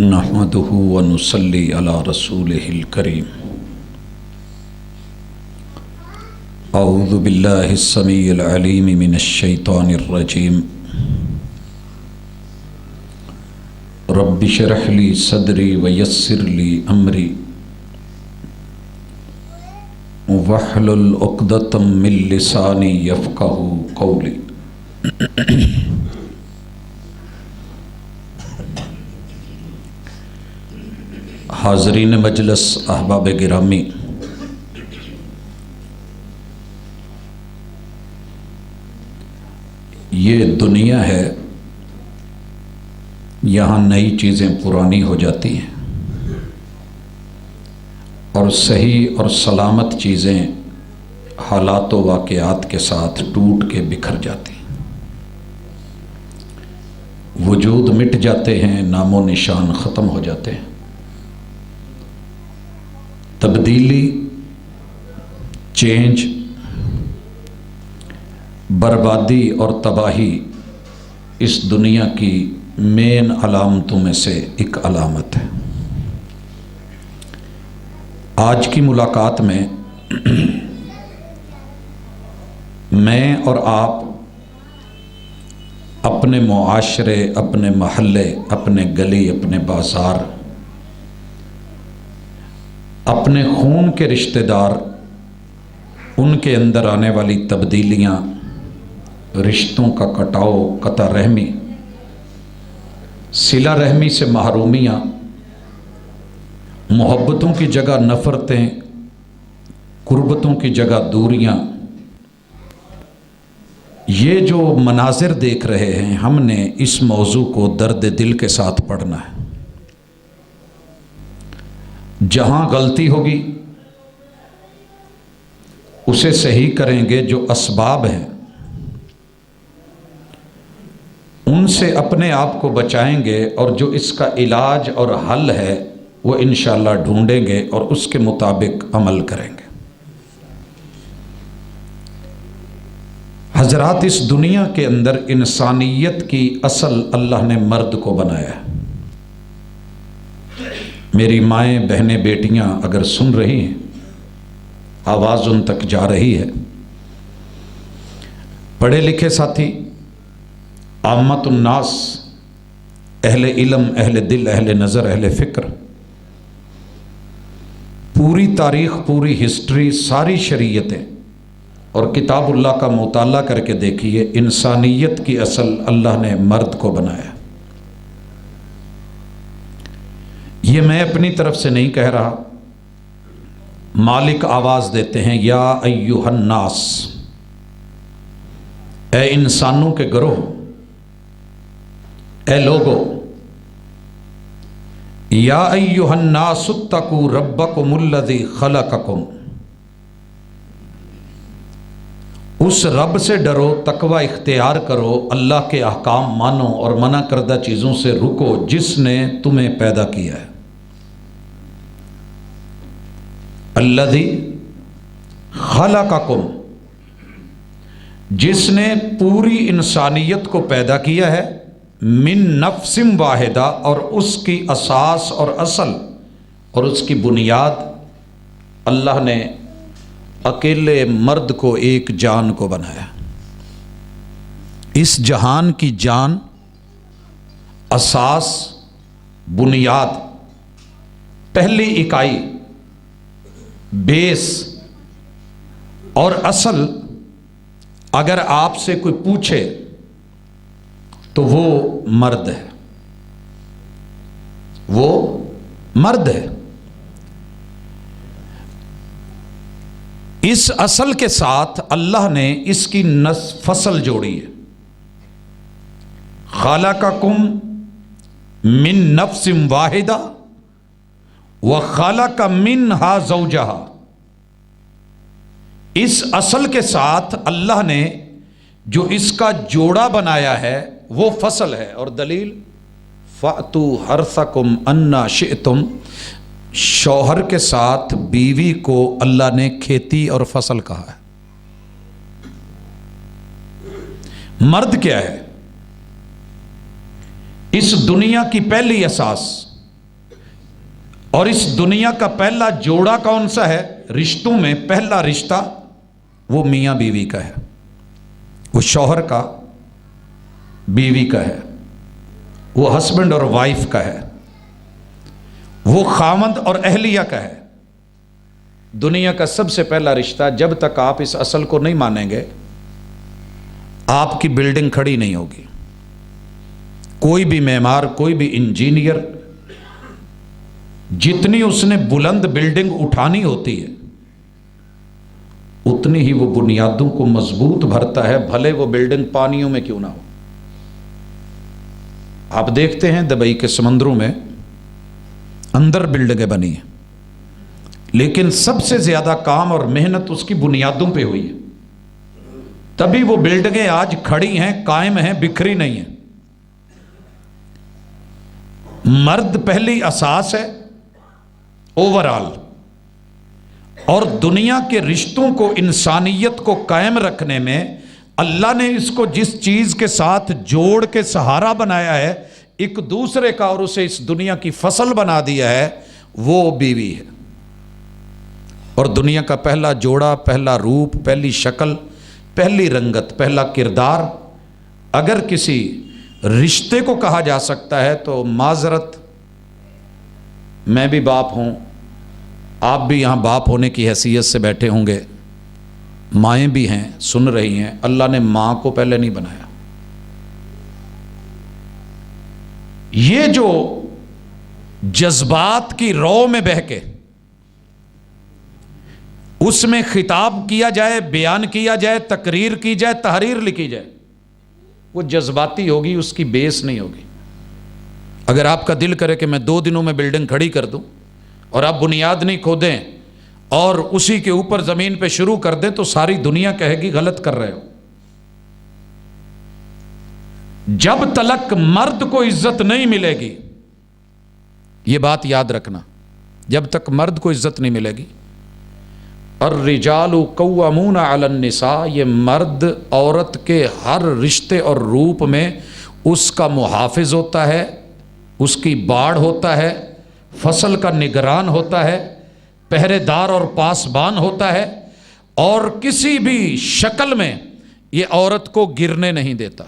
نحمدہ ونصلی علی رسولہ الکریم۔ اعوذ باللہ السمیع العلیم من الشیطان الرجیم۔ رب اشرح لی صدری ویسر لی امری واحلل عقدۃ من لسانی یفقہوا قولی۔ حاضرین مجلس، احباب گرامی، یہ دنیا ہے، یہاں نئی چیزیں پرانی ہو جاتی ہیں اور صحیح اور سلامت چیزیں حالات و واقعات کے ساتھ ٹوٹ کے بکھر جاتی ہیں، وجود مٹ جاتے ہیں، نام و نشان ختم ہو جاتے ہیں۔ تبدیلی، چینج، بربادی اور تباہی اس دنیا کی مین علامتوں میں سے ایک علامت ہے۔ آج کی ملاقات میں میں اور آپ اپنے معاشرے، اپنے محلے، اپنے گلی، اپنے بازار، اپنے خون کے رشتہ دار، ان کے اندر آنے والی تبدیلیاں، رشتوں کا کٹاؤ، قطع رحمی، صلہ رحمی سے محرومیاں، محبتوں کی جگہ نفرتیں، قربتوں کی جگہ دوریاں، یہ جو مناظر دیکھ رہے ہیں، ہم نے اس موضوع کو درد دل کے ساتھ پڑھنا ہے۔ جہاں غلطی ہوگی اسے صحیح کریں گے، جو اسباب ہیں ان سے اپنے آپ کو بچائیں گے، اور جو اس کا علاج اور حل ہے وہ انشاءاللہ ڈھونڈیں گے اور اس کے مطابق عمل کریں گے۔ حضرات، اس دنیا کے اندر انسانیت کی اصل اللہ نے مرد کو بنایا ہے۔ میری مائیں، بہنیں، بیٹیاں اگر سن رہی ہیں، آواز ان تک جا رہی ہے، پڑھے لکھے ساتھی، عامت الناس، اہل علم، اہل دل، اہل نظر، اہل فکر، پوری تاریخ، پوری ہسٹری، ساری شریعتیں اور کتاب اللہ کا مطالعہ کر کے دیکھیے، انسانیت کی اصل اللہ نے مرد کو بنایا۔ یہ میں اپنی طرف سے نہیں کہہ رہا، مالک آواز دیتے ہیں، یا ایھا الناس، اے انسانوں کے گروہ، اے لوگو، یا ایھا الناس اتقوا ربکم الذی خلقکم، اس رب سے ڈرو، تقوی اختیار کرو، اللہ کے احکام مانو اور منع کردہ چیزوں سے رکو، جس نے تمہیں پیدا کیا ہے۔ الذی خلقکم، جس نے پوری انسانیت کو پیدا کیا ہے، من نفس واحدہ، اور اس کی اساس اور اصل اور اس کی بنیاد اللہ نے اکیلے مرد کو، ایک جان کو بنایا۔ اس جہان کی جان، اساس، بنیاد، پہلی اکائی، بیس اور اصل، اگر آپ سے کوئی پوچھے تو وہ مرد ہے، وہ مرد ہے۔ اس اصل کے ساتھ اللہ نے اس کی فصل جوڑی ہے۔ خلقکم من نفس واحدہ وخلق منہا زوجہا، اس اصل کے ساتھ اللہ نے جو اس کا جوڑا بنایا ہے وہ فصل ہے، اور دلیل فَأْتُوا حَرْثَكُمْ أَنَّا شِئْتُمْ، شوہر کے ساتھ بیوی کو اللہ نے کھیتی اور فصل کہا ہے۔ مرد کیا ہے؟ اس دنیا کی پہلی اساس اور اس دنیا کا پہلا جوڑا کون سا ہے؟ رشتوں میں پہلا رشتہ وہ میاں بیوی کا ہے، وہ شوہر کا بیوی کا ہے، وہ ہسبینڈ اور وائف کا ہے، وہ خاوند اور اہلیہ کا ہے۔ دنیا کا سب سے پہلا رشتہ، جب تک آپ اس اصل کو نہیں مانیں گے آپ کی بلڈنگ کھڑی نہیں ہوگی۔ کوئی بھی معمار، کوئی بھی انجینئر، جتنی اس نے بلند بلڈنگ اٹھانی ہوتی ہے اتنی ہی وہ بنیادوں کو مضبوط بھرتا ہے، بھلے وہ بلڈنگ پانیوں میں کیوں نہ ہو۔ آپ دیکھتے ہیں دبئی کے سمندروں میں اندر بلڈنگیں بنی ہیں، لیکن سب سے زیادہ کام اور محنت اس کی بنیادوں پہ ہوئی ہے، تبھی وہ بلڈنگیں آج کھڑی ہیں، قائم ہیں، بکھری نہیں ہیں۔ مرد پہلی اساس ہے اوورال، اور دنیا کے رشتوں کو، انسانیت کو قائم رکھنے میں اللہ نے اس کو جس چیز کے ساتھ جوڑ کے سہارا بنایا ہے ایک دوسرے کا، اور اسے اس دنیا کی فصل بنا دیا ہے، وہ بیوی ہے۔ اور دنیا کا پہلا جوڑا، پہلا روپ، پہلی شکل، پہلی رنگت، پہلا کردار اگر کسی رشتے کو کہا جا سکتا ہے تو معذرت، میں بھی باپ ہوں، آپ بھی یہاں باپ ہونے کی حیثیت سے بیٹھے ہوں گے، مائیں بھی ہیں سن رہی ہیں، اللہ نے ماں کو پہلے نہیں بنایا۔ یہ جو جذبات کی رو میں بہہ کے اس میں خطاب کیا جائے، بیان کیا جائے، تقریر کی جائے، تحریر لکھی جائے، وہ جذباتی ہوگی، اس کی بیس نہیں ہوگی۔ اگر آپ کا دل کرے کہ میں 2 دنوں میں بلڈنگ کھڑی کر دوں اور آپ بنیاد نہیں کھودیں اور اسی کے اوپر زمین پہ شروع کر دیں تو ساری دنیا کہے گی غلط کر رہے ہو۔ جب تلک مرد کو عزت نہیں ملے گی، یہ بات یاد رکھنا، جب تک مرد کو عزت نہیں ملے گی، الرجال قوامون علی النساء، یہ مرد عورت کے ہر رشتے اور روپ میں اس کا محافظ ہوتا ہے، اس کی باڑ ہوتا ہے، فصل کا نگران ہوتا ہے، پہرے دار اور پاسبان ہوتا ہے، اور کسی بھی شکل میں یہ عورت کو گرنے نہیں دیتا۔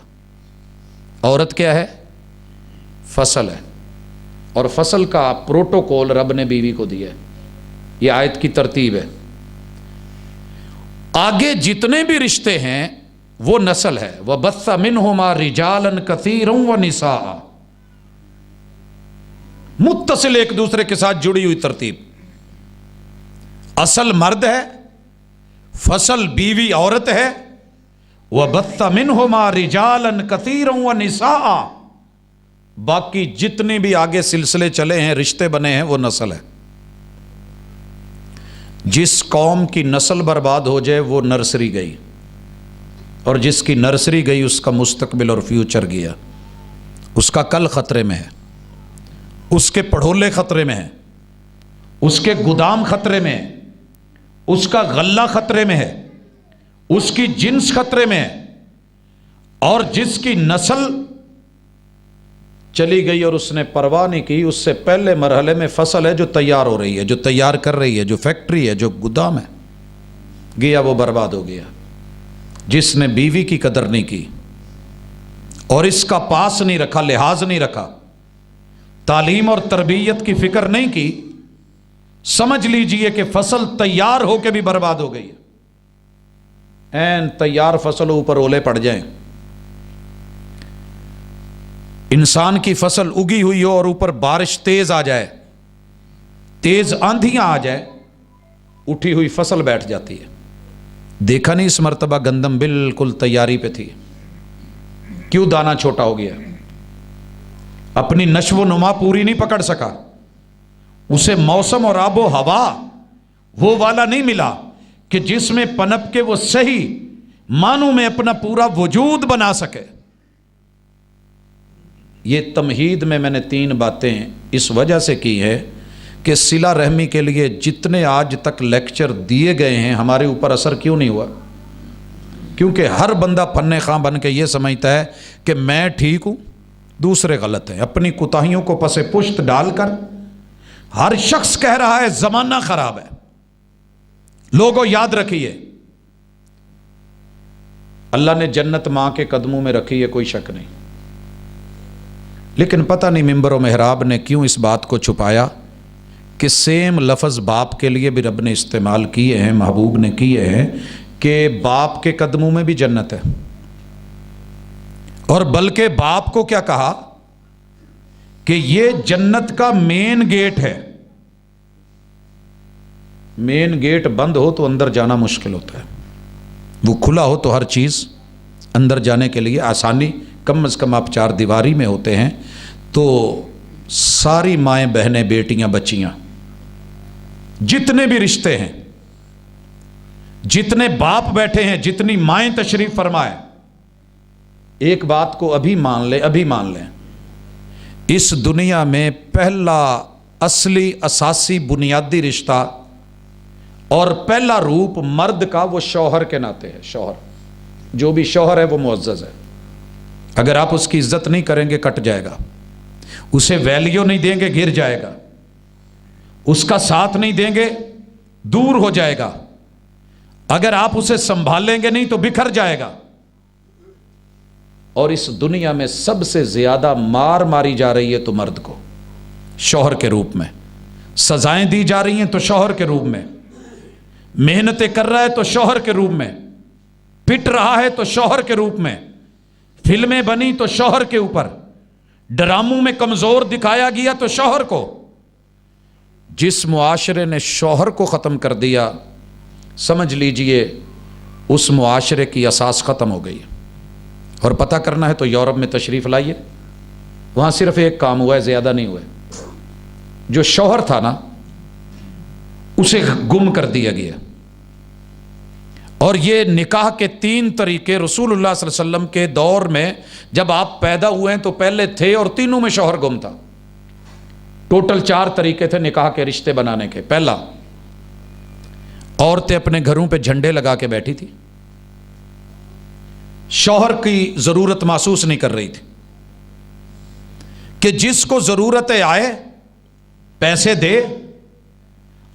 عورت کیا ہے؟ فصل ہے، اور فصل کا پروٹوکول رب نے بیوی کو دیا ہے، یہ آیت کی ترتیب ہے۔ آگے جتنے بھی رشتے ہیں وہ نسل ہے، وَبَثَّ مِنْهُمَا رِجَالًا كَثِيرًا وَنِسَاءً، متصل ایک دوسرے کے ساتھ جڑی ہوئی ترتیب۔ اصل مرد ہے، فصل بیوی عورت ہے، وَبَثَّ مِنْهُمَا رِجَالًا كَثِيرًا وَنِسَاءً، باقی جتنے بھی آگے سلسلے چلے ہیں، رشتے بنے ہیں، وہ نسل ہے۔ جس قوم کی نسل برباد ہو جائے وہ نرسری گئی، اور جس کی نرسری گئی اس کا مستقبل اور فیوچر گیا، اس کا کل خطرے میں ہے، اس کے پڑھولے خطرے میں ہے، اس کے گودام خطرے میں ہے، اس کا غلہ خطرے میں ہے، اس کی جنس خطرے میں ہے۔ اور جس کی نسل چلی گئی اور اس نے پرواہ نہیں کی، اس سے پہلے مرحلے میں فصل ہے جو تیار ہو رہی ہے، جو تیار کر رہی ہے، جو فیکٹری ہے، جو گودام ہے، گیا وہ برباد ہو گیا۔ جس نے بیوی کی قدر نہیں کی اور اس کا پاس نہیں رکھا، لحاظ نہیں رکھا، تعلیم اور تربیت کی فکر نہیں کی، سمجھ لیجئے کہ فصل تیار ہو کے بھی برباد ہو گئی ہے۔ این تیار فصل اوپر اولے پڑ جائیں، انسان کی فصل اگی ہوئی ہو اور اوپر بارش تیز آ جائے، تیز آندھیاں آ جائے، اٹھی ہوئی فصل بیٹھ جاتی ہے۔ دیکھا نہیں اس مرتبہ گندم بالکل تیاری پہ تھی، کیوں دانہ چھوٹا ہو گیا؟ اپنی نشو و نما پوری نہیں پکڑ سکا، اسے موسم اور آب و ہوا وہ والا نہیں ملا کہ جس میں پنپ کے وہ صحیح معنوں میں اپنا پورا وجود بنا سکے۔ یہ تمہید میں نے 3 باتیں اس وجہ سے کی ہے کہ صلہ رحمی کے لیے جتنے آج تک لیکچر دیے گئے ہیں ہمارے اوپر اثر کیوں نہیں ہوا؟ کیونکہ ہر بندہ فن خواں بن کے یہ سمجھتا ہے کہ میں ٹھیک ہوں، دوسرے غلط ہیں، اپنی کوتاہیوں کو پس پشت ڈال کر ہر شخص کہہ رہا ہے زمانہ خراب ہے. لوگوں یاد رکھیے اللہ نے جنت ماں کے قدموں میں رکھی ہے، کوئی شک نہیں. لیکن پتہ نہیں ممبر و محراب نے کیوں اس بات کو چھپایا کہ سیم لفظ باپ کے لیے بھی رب نے استعمال کیے ہیں، محبوب نے کیے ہیں کہ باپ کے قدموں میں بھی جنت ہے. اور بلکہ باپ کو کیا کہا کہ یہ جنت کا مین گیٹ ہے. مین گیٹ بند ہو تو اندر جانا مشکل ہوتا ہے، وہ کھلا ہو تو ہر چیز اندر جانے کے لیے آسانی. کم از کم آپ چار دیواری میں ہوتے ہیں تو ساری مائیں بہنیں بیٹیاں بچیاں جتنے بھی رشتے ہیں، جتنے باپ بیٹھے ہیں، جتنی مائیں تشریف فرمائے، ایک بات کو ابھی مان لیں، اس دنیا میں پہلا اصلی اساسی بنیادی رشتہ اور پہلا روپ مرد کا وہ شوہر کے ناطے ہے. شوہر، جو بھی شوہر ہے وہ معزز ہے. اگر آپ اس کی عزت نہیں کریں گے کٹ جائے گا، اسے ویلیو نہیں دیں گے گر جائے گا، اس کا ساتھ نہیں دیں گے دور ہو جائے گا، اگر آپ اسے سنبھالیں گے نہیں تو بکھر جائے گا. اور اس دنیا میں سب سے زیادہ مار ماری جا رہی ہے تو مرد کو، شوہر کے روپ میں. سزائیں دی جا رہی ہیں تو شوہر کے روپ میں، محنتیں کر رہا ہے تو شوہر کے روپ میں، پٹ رہا ہے تو شوہر کے روپ میں، فلمیں بنی تو شوہر کے اوپر، ڈراموں میں کمزور دکھایا گیا تو شوہر کو. جس معاشرے نے شوہر کو ختم کر دیا سمجھ لیجئے اس معاشرے کی اساس ختم ہو گئی. اور پتہ کرنا ہے تو یورپ میں تشریف لائیے، وہاں صرف ایک کام ہوا ہے، زیادہ نہیں ہوئے. جو شوہر تھا نا اسے گم کر دیا گیا. اور یہ نکاح کے 3 طریقے رسول اللہ صلی اللہ علیہ وسلم کے دور میں جب آپ پیدا ہوئے ہیں تو پہلے تھے، اور تینوں میں شوہر گم تھا. ٹوٹل 4 طریقے تھے نکاح کے رشتے بنانے کے. پہلا، عورتیں اپنے گھروں پہ جھنڈے لگا کے بیٹھی تھی، شوہر کی ضرورت محسوس نہیں کر رہی تھی کہ جس کو ضرورت آئے پیسے دے،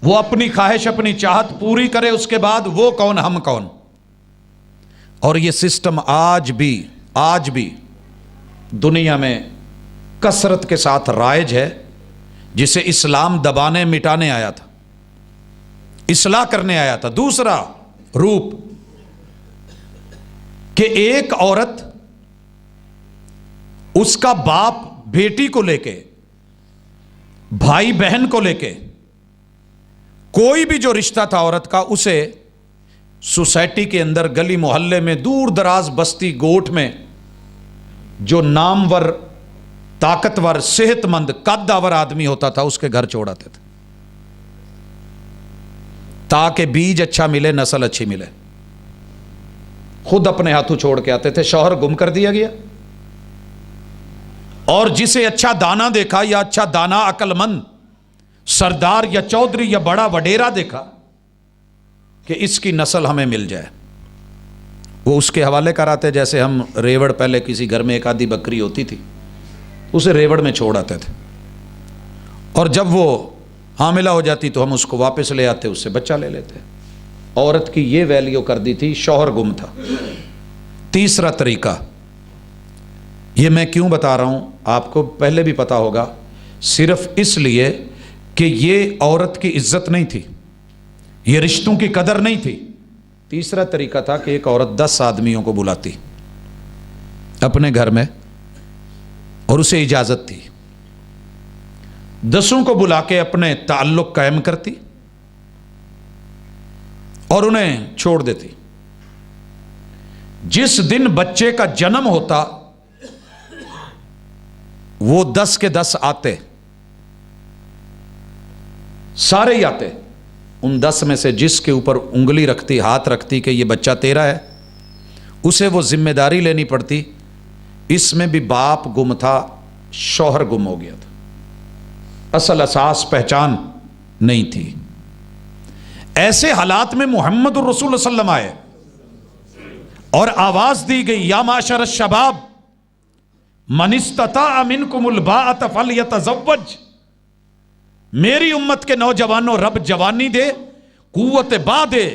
وہ اپنی خواہش اپنی چاہت پوری کرے، اس کے بعد وہ کون ہم کون. اور یہ سسٹم آج بھی دنیا میں کثرت کے ساتھ رائج ہے، جسے اسلام دبانے مٹانے آیا تھا، اصلاح کرنے آیا تھا. دوسرا روپ کہ ایک عورت، اس کا باپ بیٹی کو لے کے، بھائی بہن کو لے کے، کوئی بھی جو رشتہ تھا عورت کا، اسے سوسائٹی کے اندر گلی محلے میں دور دراز بستی گوٹھ میں جو نامور طاقتور صحت مند قدآور آدمی ہوتا تھا اس کے گھر چھوڑ آتے تھے تاکہ بیج اچھا ملے، نسل اچھی ملے. خود اپنے ہاتھوں چھوڑ کے آتے تھے. شوہر گم کر دیا گیا، اور جسے اچھا دانا دیکھا یا اچھا دانا عقل مند سردار یا چودھری یا بڑا وڈیرا دیکھا کہ اس کی نسل ہمیں مل جائے، وہ اس کے حوالے کراتے. جیسے ہم ریوڑ، پہلے کسی گھر میں ایک آدھی بکری ہوتی تھی، اسے ریوڑ میں چھوڑ آتے تھے، اور جب وہ حاملہ ہو جاتی تو ہم اس کو واپس لے آتے، اس سے بچہ لے لیتے. عورت کی یہ ویلیو کر دی تھی، شوہر گم تھا. تیسرا طریقہ، یہ میں کیوں بتا رہا ہوں آپ کو پہلے بھی پتا ہوگا، صرف اس لیے کہ یہ عورت کی عزت نہیں تھی، یہ رشتوں کی قدر نہیں تھی. تیسرا طریقہ تھا کہ ایک عورت 10 آدمیوں کو بلاتی اپنے گھر میں، اور اسے اجازت تھی، 10 کو بلا کے اپنے تعلق قائم کرتی اور انہیں چھوڑ دیتی. جس دن بچے کا جنم ہوتا وہ 10 کے 10 آتے، سارے ہی آتے. ان 10 میں سے جس کے اوپر انگلی رکھتی، ہاتھ رکھتی کہ یہ بچہ تیرا ہے، اسے وہ ذمہ داری لینی پڑتی. اس میں بھی باپ گم تھا، شوہر گم ہو گیا تھا، اصل اساس پہچان نہیں تھی. ایسے حالات میں محمد الرسول صلی اللہ علیہ وسلم آئے اور آواز دی گئی، یا معاشر الشباب من استطاع منکم الباءۃ فلیتزوج. میری امت کے نوجوانوں رب جوانی دے، قوت با دے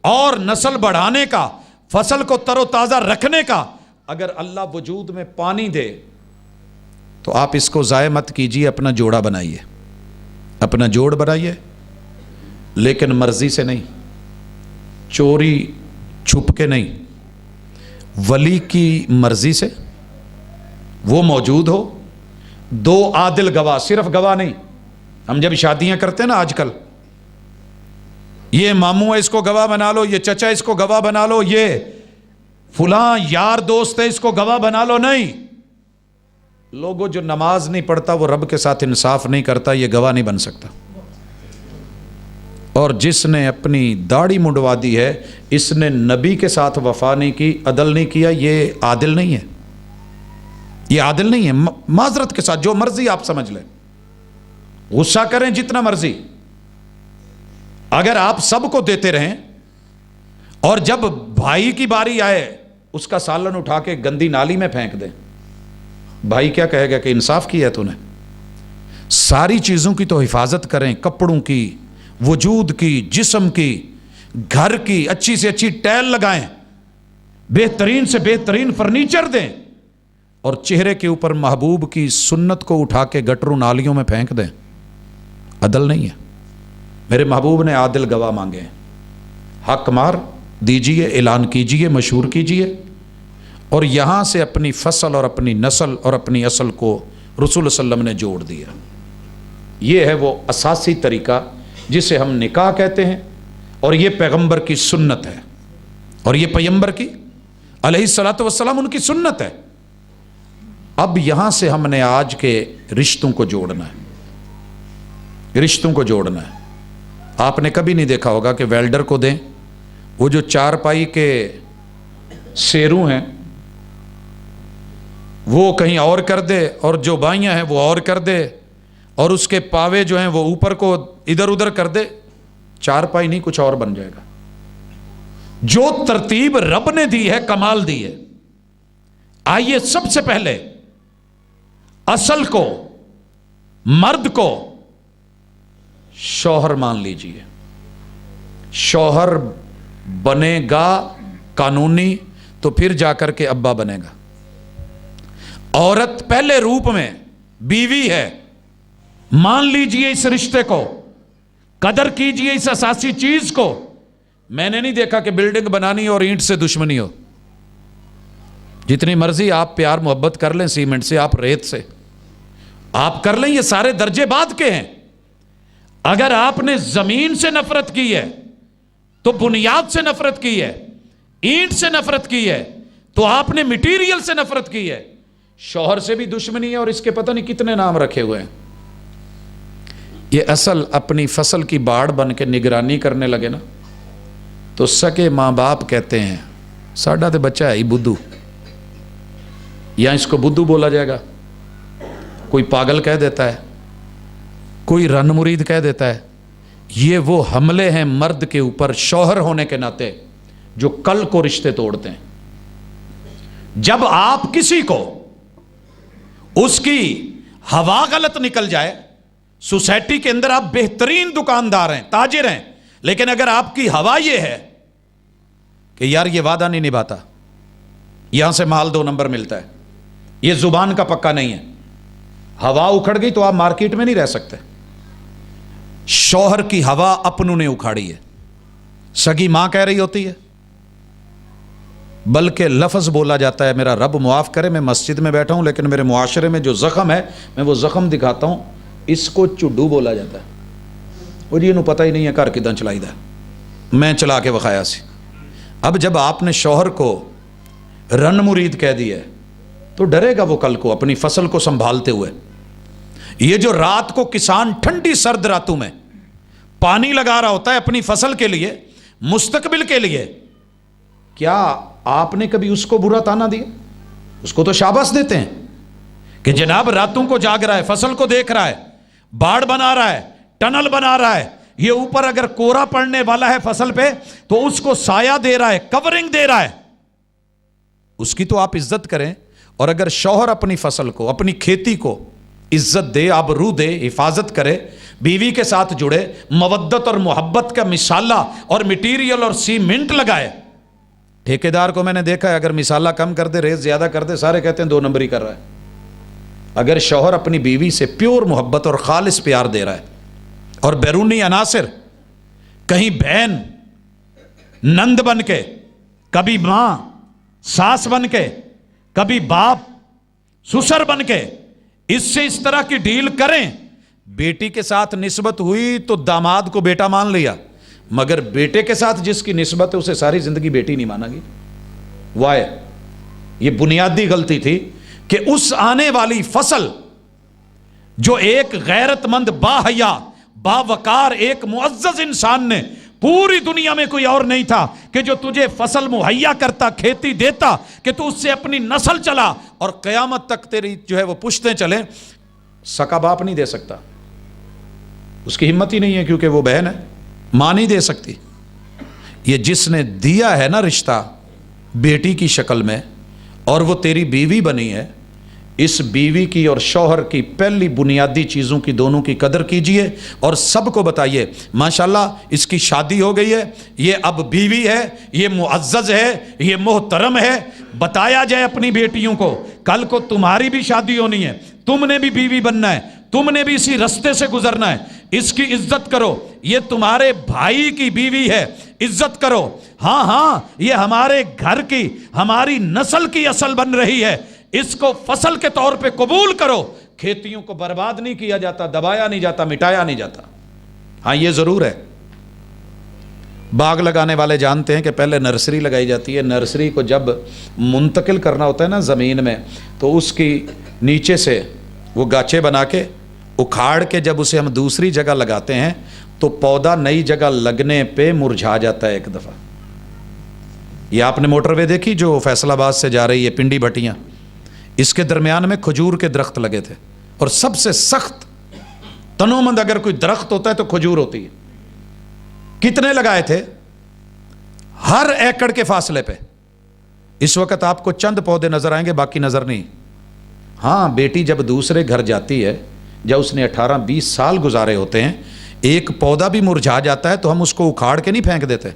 اور نسل بڑھانے کا، فصل کو تر و تازہ رکھنے کا۔ اگر اللہ وجود میں پانی دے تو آپ اس کو ضائع مت کیجیے، اپنا جوڑا بنائیے، اپنا جوڑ بنائیے، لیکن مرضی سے نہیں، چوری چھپ کے نہیں، ولی کی مرضی سے وہ موجود ہو، دو عادل گواہ، صرف گواہ نہیں۔ ہم جب شادیاں کرتے ہیں نا آج کل، یہ ماموں ہے اس کو گواہ بنا لو، یہ چچا اس کو گواہ بنا لو، یہ فلاں یار دوست ہے اس کو گواہ بنا لو، نہیں۔ لوگوں جو نماز نہیں پڑھتا وہ رب کے ساتھ انصاف نہیں کرتا، یہ گواہ نہیں بن سکتا۔ اور جس نے اپنی داڑھی منڈوا دی ہے، اس نے نبی کے ساتھ وفا نہیں کی، عدل نہیں کیا، یہ عادل نہیں ہے، یہ عادل نہیں ہے۔ معذرت کے ساتھ جو مرضی آپ سمجھ لیں، غصہ کریں جتنا مرضی، اگر آپ سب کو دیتے رہیں اور جب بھائی کی باری آئے اس کا سالن اٹھا کے گندی نالی میں پھینک دیں، بھائی کیا کہے گا کہ انصاف کیا ہے تو نے؟ ساری چیزوں کی تو حفاظت کریں، کپڑوں کی، وجود کی، جسم کی، گھر کی، اچھی سے اچھی ٹائل لگائیں، بہترین سے بہترین فرنیچر دیں، اور چہرے کے اوپر محبوب کی سنت کو اٹھا کے گٹروں نالیوں میں پھینک دیں، عدل نہیں ہے۔ میرے محبوب نے عادل گواہ مانگے ہیں، حق مار دیجئے، اعلان کیجئے، مشہور کیجئے، اور یہاں سے اپنی فصل اور اپنی نسل اور اپنی اصل کو رسول صلی اللہ علیہ وسلم نے جوڑ دیا۔ یہ ہے وہ اساسی طریقہ جسے ہم نکاح کہتے ہیں، اور یہ پیغمبر کی سنت ہے، اور یہ پیغمبر کی علیہ الصلوۃ والسلام ان کی سنت ہے۔ اب یہاں سے ہم نے آج کے رشتوں کو جوڑنا ہے، رشتوں کو جوڑنا ہے۔ آپ نے کبھی نہیں دیکھا ہوگا کہ ویلڈر کو دیں، وہ جو چارپائی کے سیروں ہیں وہ کہیں اور کر دے، اور جو بائیاں ہیں وہ اور کر دے، اور اس کے پاوے جو ہیں وہ اوپر کو ادھر ادھر کر دے، چارپائی نہیں کچھ اور بن جائے گا۔ جو ترتیب رب نے دی ہے کمال دی ہے۔ آئیے سب سے پہلے اصل کو، مرد کو شوہر مان لیجئے، شوہر بنے گا قانونی تو پھر جا کر کے ابا بنے گا۔ عورت پہلے روپ میں بیوی ہے، مان لیجئے اس رشتے کو، قدر کیجئے اس اساسی چیز کو۔ میں نے نہیں دیکھا کہ بلڈنگ بنانی اور اینٹ سے دشمنی ہو۔ جتنی مرضی آپ پیار محبت کر لیں، سیمنٹ سے، آپ ریت سے آپ کر لیں، یہ سارے درجے بعد کے ہیں۔ اگر آپ نے زمین سے نفرت کی ہے تو بنیاد سے نفرت کی ہے، اینٹ سے نفرت کی ہے تو آپ نے مٹیریل سے نفرت کی ہے۔ شوہر سے بھی دشمنی ہے، اور اس کے پتہ نہیں کتنے نام رکھے ہوئے ہیں۔ یہ اصل اپنی فصل کی باڑ بن کے نگرانی کرنے لگے نا تو سکے ماں باپ کہتے ہیں ساڈا تے بچہ ہے ہی بدھو، یا اس کو بدھو بولا جائے گا، کوئی پاگل کہہ دیتا ہے، کوئی رن مرید کہہ دیتا ہے۔ یہ وہ حملے ہیں مرد کے اوپر شوہر ہونے کے ناطے جو کل کو رشتے توڑتے ہیں۔ جب آپ کسی کو اس کی ہوا غلط نکل جائے، سوسائٹی کے اندر آپ بہترین دکاندار ہیں، تاجر ہیں، لیکن اگر آپ کی ہوا یہ ہے کہ یار یہ وعدہ نہیں نبھاتا، یہاں سے مال 2 نمبر ملتا ہے، یہ زبان کا پکا نہیں ہے، ہوا اکھڑ گئی تو آپ مارکیٹ میں نہیں رہ سکتے۔ شوہر کی ہوا اپنوں نے اکھاڑی ہے، سگی ماں کہہ رہی ہوتی ہے، بلکہ لفظ بولا جاتا ہے، میرا رب معاف کرے میں مسجد میں بیٹھا ہوں لیکن میرے معاشرے میں جو زخم ہے میں وہ زخم دکھاتا ہوں، اس کو چڈو بولا جاتا ہے۔ اور یہ پتہ ہی نہیں ہے گھر کداں چلائی دا، میں چلا کے وکھایا سی۔ اب جب آپ نے شوہر کو رن مرید کہہ دیا ہے تو ڈرے گا وہ کل کو اپنی فصل کو سنبھالتے ہوئے۔ یہ جو رات کو کسان ٹھنڈی سرد راتوں میں پانی لگا رہا ہوتا ہے اپنی فصل کے لیے، مستقبل کے لیے، کیا آپ نے کبھی اس کو برا تانا دیا؟ اس کو تو شاباش دیتے ہیں کہ جناب راتوں کو جاگ رہا ہے، فصل کو دیکھ رہا ہے، باڑ بنا رہا ہے، ٹنل بنا رہا ہے، یہ اوپر اگر کورا پڑنے والا ہے فصل پہ تو اس کو سایہ دے رہا ہے، کورنگ دے رہا ہے، اس کی تو آپ عزت کریں۔ اور اگر شوہر اپنی فصل کو، اپنی کھیتی کو عزت دے, آبرو دے, حفاظت کرے, بیوی کے ساتھ جڑے, مودت اور محبت کا مسالہ اور مٹیریل اور سیمنٹ لگائے. ٹھیکیدار کو میں نے دیکھا ہے, اگر مسالہ کم کر دے, ریت زیادہ کر دے, سارے کہتے ہیں 2 نمبر ہی کر رہا ہے. اگر شوہر اپنی بیوی سے پیور محبت اور خالص پیار دے رہا ہے, اور بیرونی عناصر کہیں بہن, نند بن کے, کبھی ماں, ساس بن کے, کبھی باپ, سسر بن کے, اس سے اس طرح کی ڈیل کریں. بیٹی کے ساتھ نسبت ہوئی تو داماد کو بیٹا مان لیا, مگر بیٹے کے ساتھ جس کی نسبت ہے اسے ساری زندگی بیٹی نہیں مانا گی. وائے, یہ بنیادی غلطی تھی کہ اس آنے والی فصل جو ایک غیرت مند, باحیا, باوقار, ایک معزز انسان نے, پوری دنیا میں کوئی اور نہیں تھا کہ جو تجھے فصل مہیا کرتا, کھیتی دیتا کہ تو اس سے اپنی نسل چلا اور قیامت تک تیری جو ہے وہ پشتیں چلیں. سکا باپ نہیں دے سکتا, اس کی ہمت ہی نہیں ہے, کیونکہ وہ بہن ہے, ماں نہیں دے سکتی. یہ جس نے دیا ہے نا رشتہ بیٹی کی شکل میں, اور وہ تیری بیوی بنی ہے, اس بیوی کی اور شوہر کی پہلی بنیادی چیزوں کی دونوں کی قدر کیجئے اور سب کو بتائیے ماشاءاللہ اس کی شادی ہو گئی ہے, یہ اب بیوی ہے, یہ معزز ہے, یہ محترم ہے. بتایا جائے اپنی بیٹیوں کو, کل کو تمہاری بھی شادی ہونی ہے, تم نے بھی بیوی بننا ہے, تم نے بھی اسی رستے سے گزرنا ہے, اس کی عزت کرو. یہ تمہارے بھائی کی بیوی ہے, عزت کرو. ہاں ہاں, یہ ہمارے گھر کی, ہماری نسل کی اصل بن رہی ہے, اس کو فصل کے طور پہ قبول کرو. کھیتیوں کو برباد نہیں کیا جاتا, دبایا نہیں جاتا, مٹایا نہیں جاتا. ہاں یہ ضرور ہے, باغ لگانے والے جانتے ہیں کہ پہلے نرسری لگائی جاتی ہے. نرسری کو جب منتقل کرنا ہوتا ہے نا زمین میں, تو اس کی نیچے سے وہ گاچے بنا کے اکھاڑ کے جب اسے ہم دوسری جگہ لگاتے ہیں تو پودا نئی جگہ لگنے پہ مرجھا جاتا ہے ایک دفعہ. یہ آپ نے موٹر وے دیکھی جو فیصل آباد سے جا رہی ہے, پنڈی بٹیاں, اس کے درمیان میں کھجور کے درخت لگے تھے, اور سب سے سخت تنو مند اگر کوئی درخت ہوتا ہے تو کھجور ہوتی ہے. کتنے لگائے تھے؟ ہر ایکڑ کے فاصلے پہ. اس وقت آپ کو چند پودے نظر آئیں گے, باقی نظر نہیں. ہاں, بیٹی جب دوسرے گھر جاتی ہے, جب اس نے 18-20 سال گزارے ہوتے ہیں, ایک پودا بھی مرجھا جاتا ہے تو ہم اس کو اکھاڑ کے نہیں پھینک دیتے,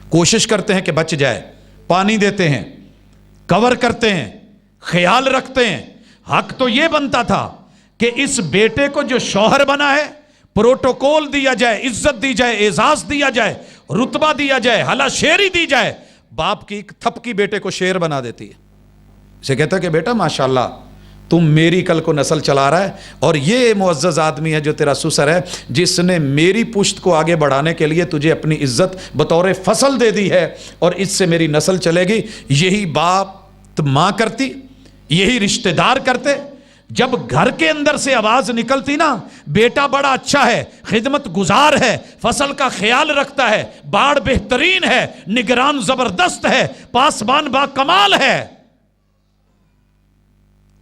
کوشش کرتے ہیں کہ بچ جائے, پانی دیتے ہیں, کور کرتے ہیں, خیال رکھتے ہیں. حق تو یہ بنتا تھا کہ اس بیٹے کو جو شوہر بنا ہے پروٹوکول دیا جائے, عزت دی جائے, اعزاز دیا جائے, رتبہ دیا جائے, ہلا شیری دی جائے. باپ کی ایک تھپکی بیٹے کو شیر بنا دیتی ہے. اسے کہتا ہے کہ بیٹا ماشاءاللہ تم میری کل کو نسل چلا رہا ہے, اور یہ معزز آدمی ہے جو تیرا سسر ہے, جس نے میری پشت کو آگے بڑھانے کے لیے تجھے اپنی عزت بطور فصل دے دی ہے, اور اس سے میری نسل چلے گی. یہی باپ ماں کرتی, یہی رشتہ دار کرتے. جب گھر کے اندر سے آواز نکلتی نا, بیٹا بڑا اچھا ہے, خدمت گزار ہے, فصل کا خیال رکھتا ہے, باڑ بہترین ہے, نگران زبردست ہے, پاسبان با کمال ہے,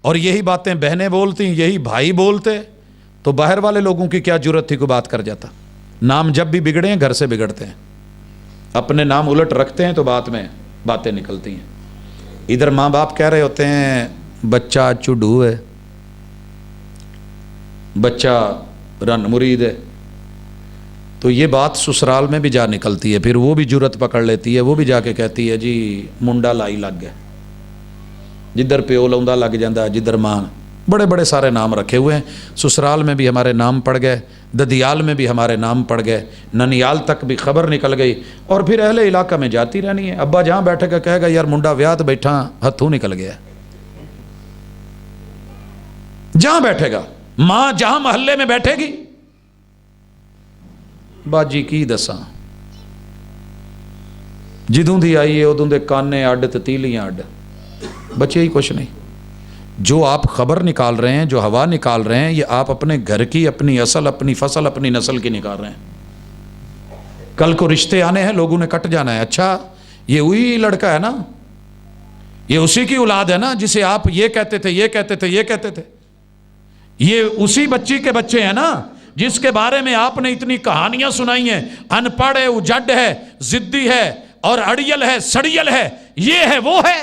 اور یہی باتیں بہنیں بولتی, یہی بھائی بولتے, تو باہر والے لوگوں کی کیا جرت تھی کوئی بات کر جاتا. نام جب بھی بگڑے ہیں گھر سے بگڑتے ہیں, اپنے نام الٹ رکھتے ہیں تو بعد میں باتیں نکلتی ہیں. ادھر ماں باپ کہہ رہے ہوتے ہیں بچہ چڈو ہے, بچہ رن مرید ہے, تو یہ بات سسرال میں بھی جا نکلتی ہے. پھر وہ بھی جرت پکڑ لیتی ہے, وہ بھی جا کے کہتی ہے جی منڈا لائی لگ گیا, جدھر پیو لوندا لگ جاندہ, جدھر ماں, بڑے بڑے سارے نام رکھے ہوئے ہیں. سسرال میں بھی ہمارے نام پڑ گئے, ددیال میں بھی ہمارے نام پڑ گئے, ننیال تک بھی خبر نکل گئی, اور پھر اہل علاقہ میں جاتی رہنی ہے. ابا جہاں بیٹھے گا کہے گا یار منڈا ویات بیٹھا ہتھوں نکل گیا. جہاں بیٹھے گا, ماں جہاں محلے میں بیٹھے گی, باجی کی دساں جدوں دی آئی ہے ادوں دے کانے اڈ تے تیلیاں اڈ, بچے ہی کچھ نہیں. جو آپ خبر نکال رہے ہیں, جو ہوا نکال رہے ہیں, یہ آپ اپنے گھر کی, اپنی اصل, اپنی فصل, اپنی نسل کی نکال رہے ہیں. کل کو رشتے آنے ہیں, لوگوں نے کٹ جانا ہے. اچھا یہ وہی لڑکا ہے نا, یہ اسی کی اولاد ہے نا جسے آپ یہ کہتے تھے, یہ کہتے تھے, یہ کہتے تھے, یہ اسی بچی کے بچے ہیں نا جس کے بارے میں آپ نے اتنی کہانیاں سنائی ہیں. ان پڑھ ہے, اجڈ ہے, ضدی ہے, اور اڑیل ہے, سڑیل ہے, یہ ہے, وہ ہے.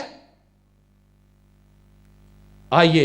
آئیے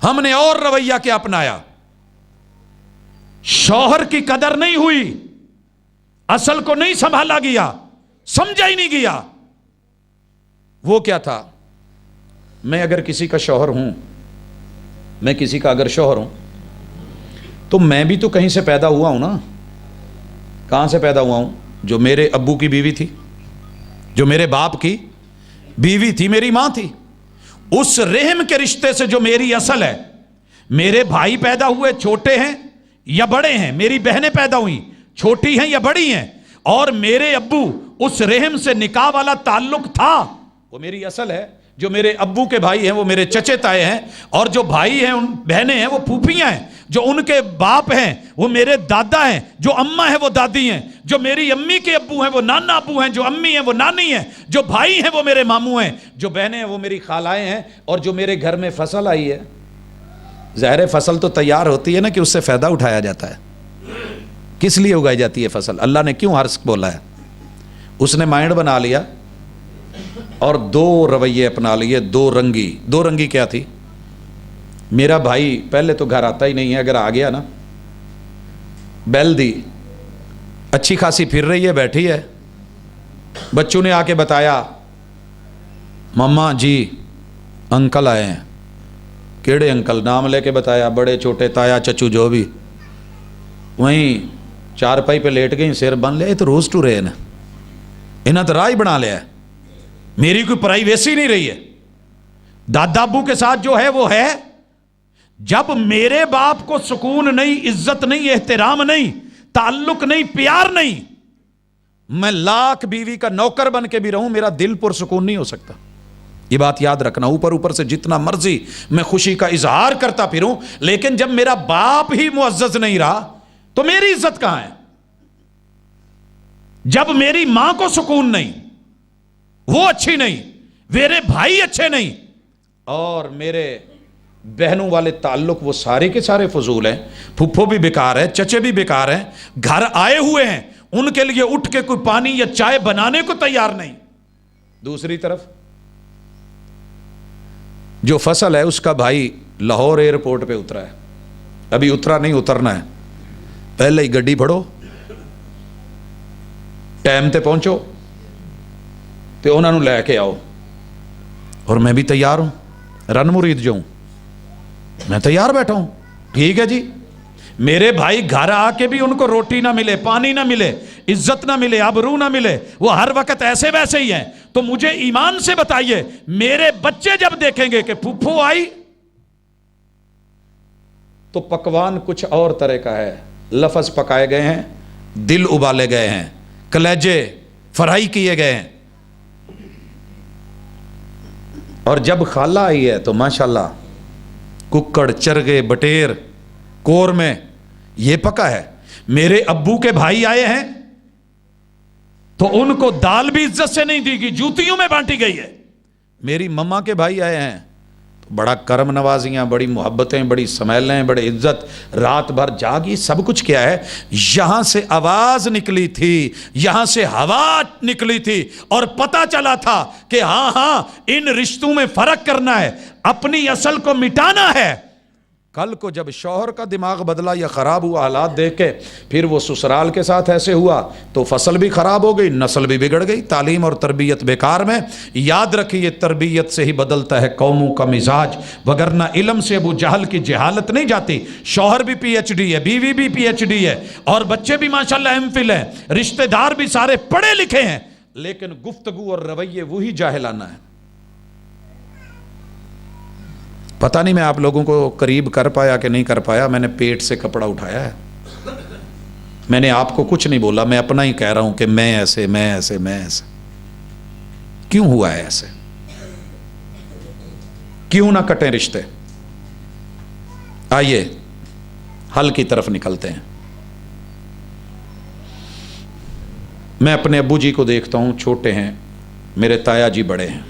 ہم نے اور رویہ کیا اپنایا؟ شوہر کی قدر نہیں ہوئی، اصل کو نہیں سنبھالا گیا، سمجھا ہی نہیں گیا۔ وہ کیا تھا؟ میں اگر کسی کا شوہر ہوں، میں کسی کا اگر شوہر ہوں تو میں بھی تو کہیں سے پیدا ہوا ہوں نا۔ کہاں سے پیدا ہوا ہوں؟ جو میرے ابو کی بیوی تھی، جو میرے باپ کی بیوی تھی، میری ماں تھی، اس رحم کے رشتے سے جو میری اصل ہے۔ میرے بھائی پیدا ہوئے چھوٹے ہیں یا بڑے ہیں، میری بہنیں پیدا ہوئیں چھوٹی ہیں یا بڑی ہیں، اور میرے ابو اس رحم سے نکاح والا تعلق تھا، وہ میری اصل ہے۔ جو میرے ابو کے بھائی ہیں وہ میرے چچے تائے ہیں، اور جو بھائی ہیں، ان بہنیں ہیں، وہ پھوپھیاں ہیں۔ جو ان کے باپ ہیں وہ میرے دادا ہیں، جو اماں ہیں وہ دادی ہیں، جو میری امی کے ابو ہیں وہ نانا ابو ہیں، جو امی ہیں وہ نانی ہیں، جو بھائی ہیں وہ میرے ماموں ہیں، جو بہنیں ہیں وہ میری خالائیں ہیں۔ اور جو میرے گھر میں فصل آئی ہے، ظاہر فصل تو تیار ہوتی ہے نا کہ اس سے فائدہ اٹھایا جاتا ہے۔ کس لیے اگائی جاتی ہے فصل؟ اللہ نے کیوں ہرس بولا ہے؟ اس نے مائنڈ بنا لیا اور دو رویے اپنا لیے، دو رنگی کیا تھی؟ میرا بھائی پہلے تو گھر آتا ہی نہیں ہے، اگر آ گیا نا، بیل دی، اچھی خاصی پھر رہی ہے، بیٹھی ہے، بچوں نے آ کے بتایا مما جی انکل آئے ہیں۔ کیڑے انکل؟ نام لے کے بتایا، بڑے چھوٹے، تایا چچو جو بھی۔ وہیں چارپائی پہ لیٹ گئی، سر بن لیا، یہ تو روز ٹو رہے نا، انہیں تو راہ ہی بنا لیا ہے، میری کوئی پرائیویسی نہیں رہی ہے۔ دادا ابو کے ساتھ جو ہے وہ ہے۔ جب میرے باپ کو سکون نہیں، عزت نہیں، احترام نہیں، تعلق نہیں، پیار نہیں، میں لاکھ بیوی کا نوکر بن کے بھی رہوں، میرا دل پرسکون نہیں ہو سکتا۔ یہ بات یاد رکھنا۔ اوپر سے جتنا مرضی میں خوشی کا اظہار کرتا پھروں، لیکن جب میرا باپ ہی معزز نہیں رہا تو میری عزت کہاں ہے؟ جب میری ماں کو سکون نہیں، وہ اچھی نہیں، میرے بھائی اچھے نہیں، اور میرے بہنوں والے تعلق وہ سارے کے سارے فضول ہیں، پھپھو بھی بیکار ہے، چچے بھی بیکار ہیں، گھر آئے ہوئے ہیں، ان کے لیے اٹھ کے کوئی پانی یا چائے بنانے کو تیار نہیں۔ دوسری طرف جو فصل ہے اس کا بھائی لاہور ایئرپورٹ پہ اترا ہے، ابھی اترا نہیں، اترنا ہے، پہلے ہی گڈی پھڑو، ٹائم تے پہنچو تے انہوں نے لے کے آؤ، اور میں بھی تیار ہوں، رن مرید جو ہوں، میں تیار بیٹھا ہوں۔ ٹھیک ہے جی، میرے بھائی گھر آ کے بھی ان کو روٹی نہ ملے، پانی نہ ملے، عزت نہ ملے، آبرو نہ ملے، وہ ہر وقت ایسے ویسے ہی ہیں، تو مجھے ایمان سے بتائیے، میرے بچے جب دیکھیں گے کہ پھپھو آئی تو پکوان کچھ اور طرح کا ہے، لفظ پکائے گئے ہیں، دل ابالے گئے ہیں، کلیجے فرائی کیے گئے ہیں، اور جب خالہ آئی ہے تو ماشاءاللہ ککڑ، چرگے، بٹیر، قورمے، یہ پکا ہے۔ میرے ابو کے بھائی آئے ہیں تو ان کو دال بھی عزت سے نہیں دی گئی، جوتیوں میں بانٹی گئی ہے۔ میری مما کے بھائی آئے ہیں تو بڑا کرم نوازیاں، بڑی محبتیں، بڑی سمیلیں، بڑے عزت، رات بھر جاگی، سب کچھ کیا ہے۔ یہاں سے آواز نکلی تھی، یہاں سے ہوا نکلی تھی، اور پتہ چلا تھا کہ ہاں ان رشتوں میں فرق کرنا ہے، اپنی اصل کو مٹانا ہے۔ کل کو جب شوہر کا دماغ بدلا یا خراب ہوا حالات دیکھ کے، پھر وہ سسرال کے ساتھ ایسے ہوا تو فصل بھی خراب ہو گئی، نسل بھی بگڑ گئی، تعلیم اور تربیت بیکار میں۔ یاد رکھیے، تربیت سے ہی بدلتا ہے قوموں کا مزاج، وگرنہ علم سے ابو جہل کی جہالت نہیں جاتی۔ شوہر بھی پی ایچ ڈی ہے، بیوی بھی پی ایچ ڈی ہے، اور بچے بھی ماشاءاللہ ایم فل ہیں، رشتہ دار بھی سارے پڑھے لکھے ہیں، لیکن گفتگو اور رویے وہی جاہلانہ ہے۔ پتہ نہیں میں آپ لوگوں کو قریب کر پایا کہ نہیں کر پایا، میں نے پیٹ سے کپڑا اٹھایا ہے، میں نے آپ کو کچھ نہیں بولا، میں اپنا ہی کہہ رہا ہوں کہ میں ایسے، میں ایسے، میں ایسے۔ کیوں ہوا ہے ایسے؟ کیوں نہ کٹیں رشتے؟ آئیے حل کی طرف نکلتے ہیں۔ میں اپنے ابو جی کو دیکھتا ہوں، چھوٹے ہیں، میرے تایا جی بڑے ہیں۔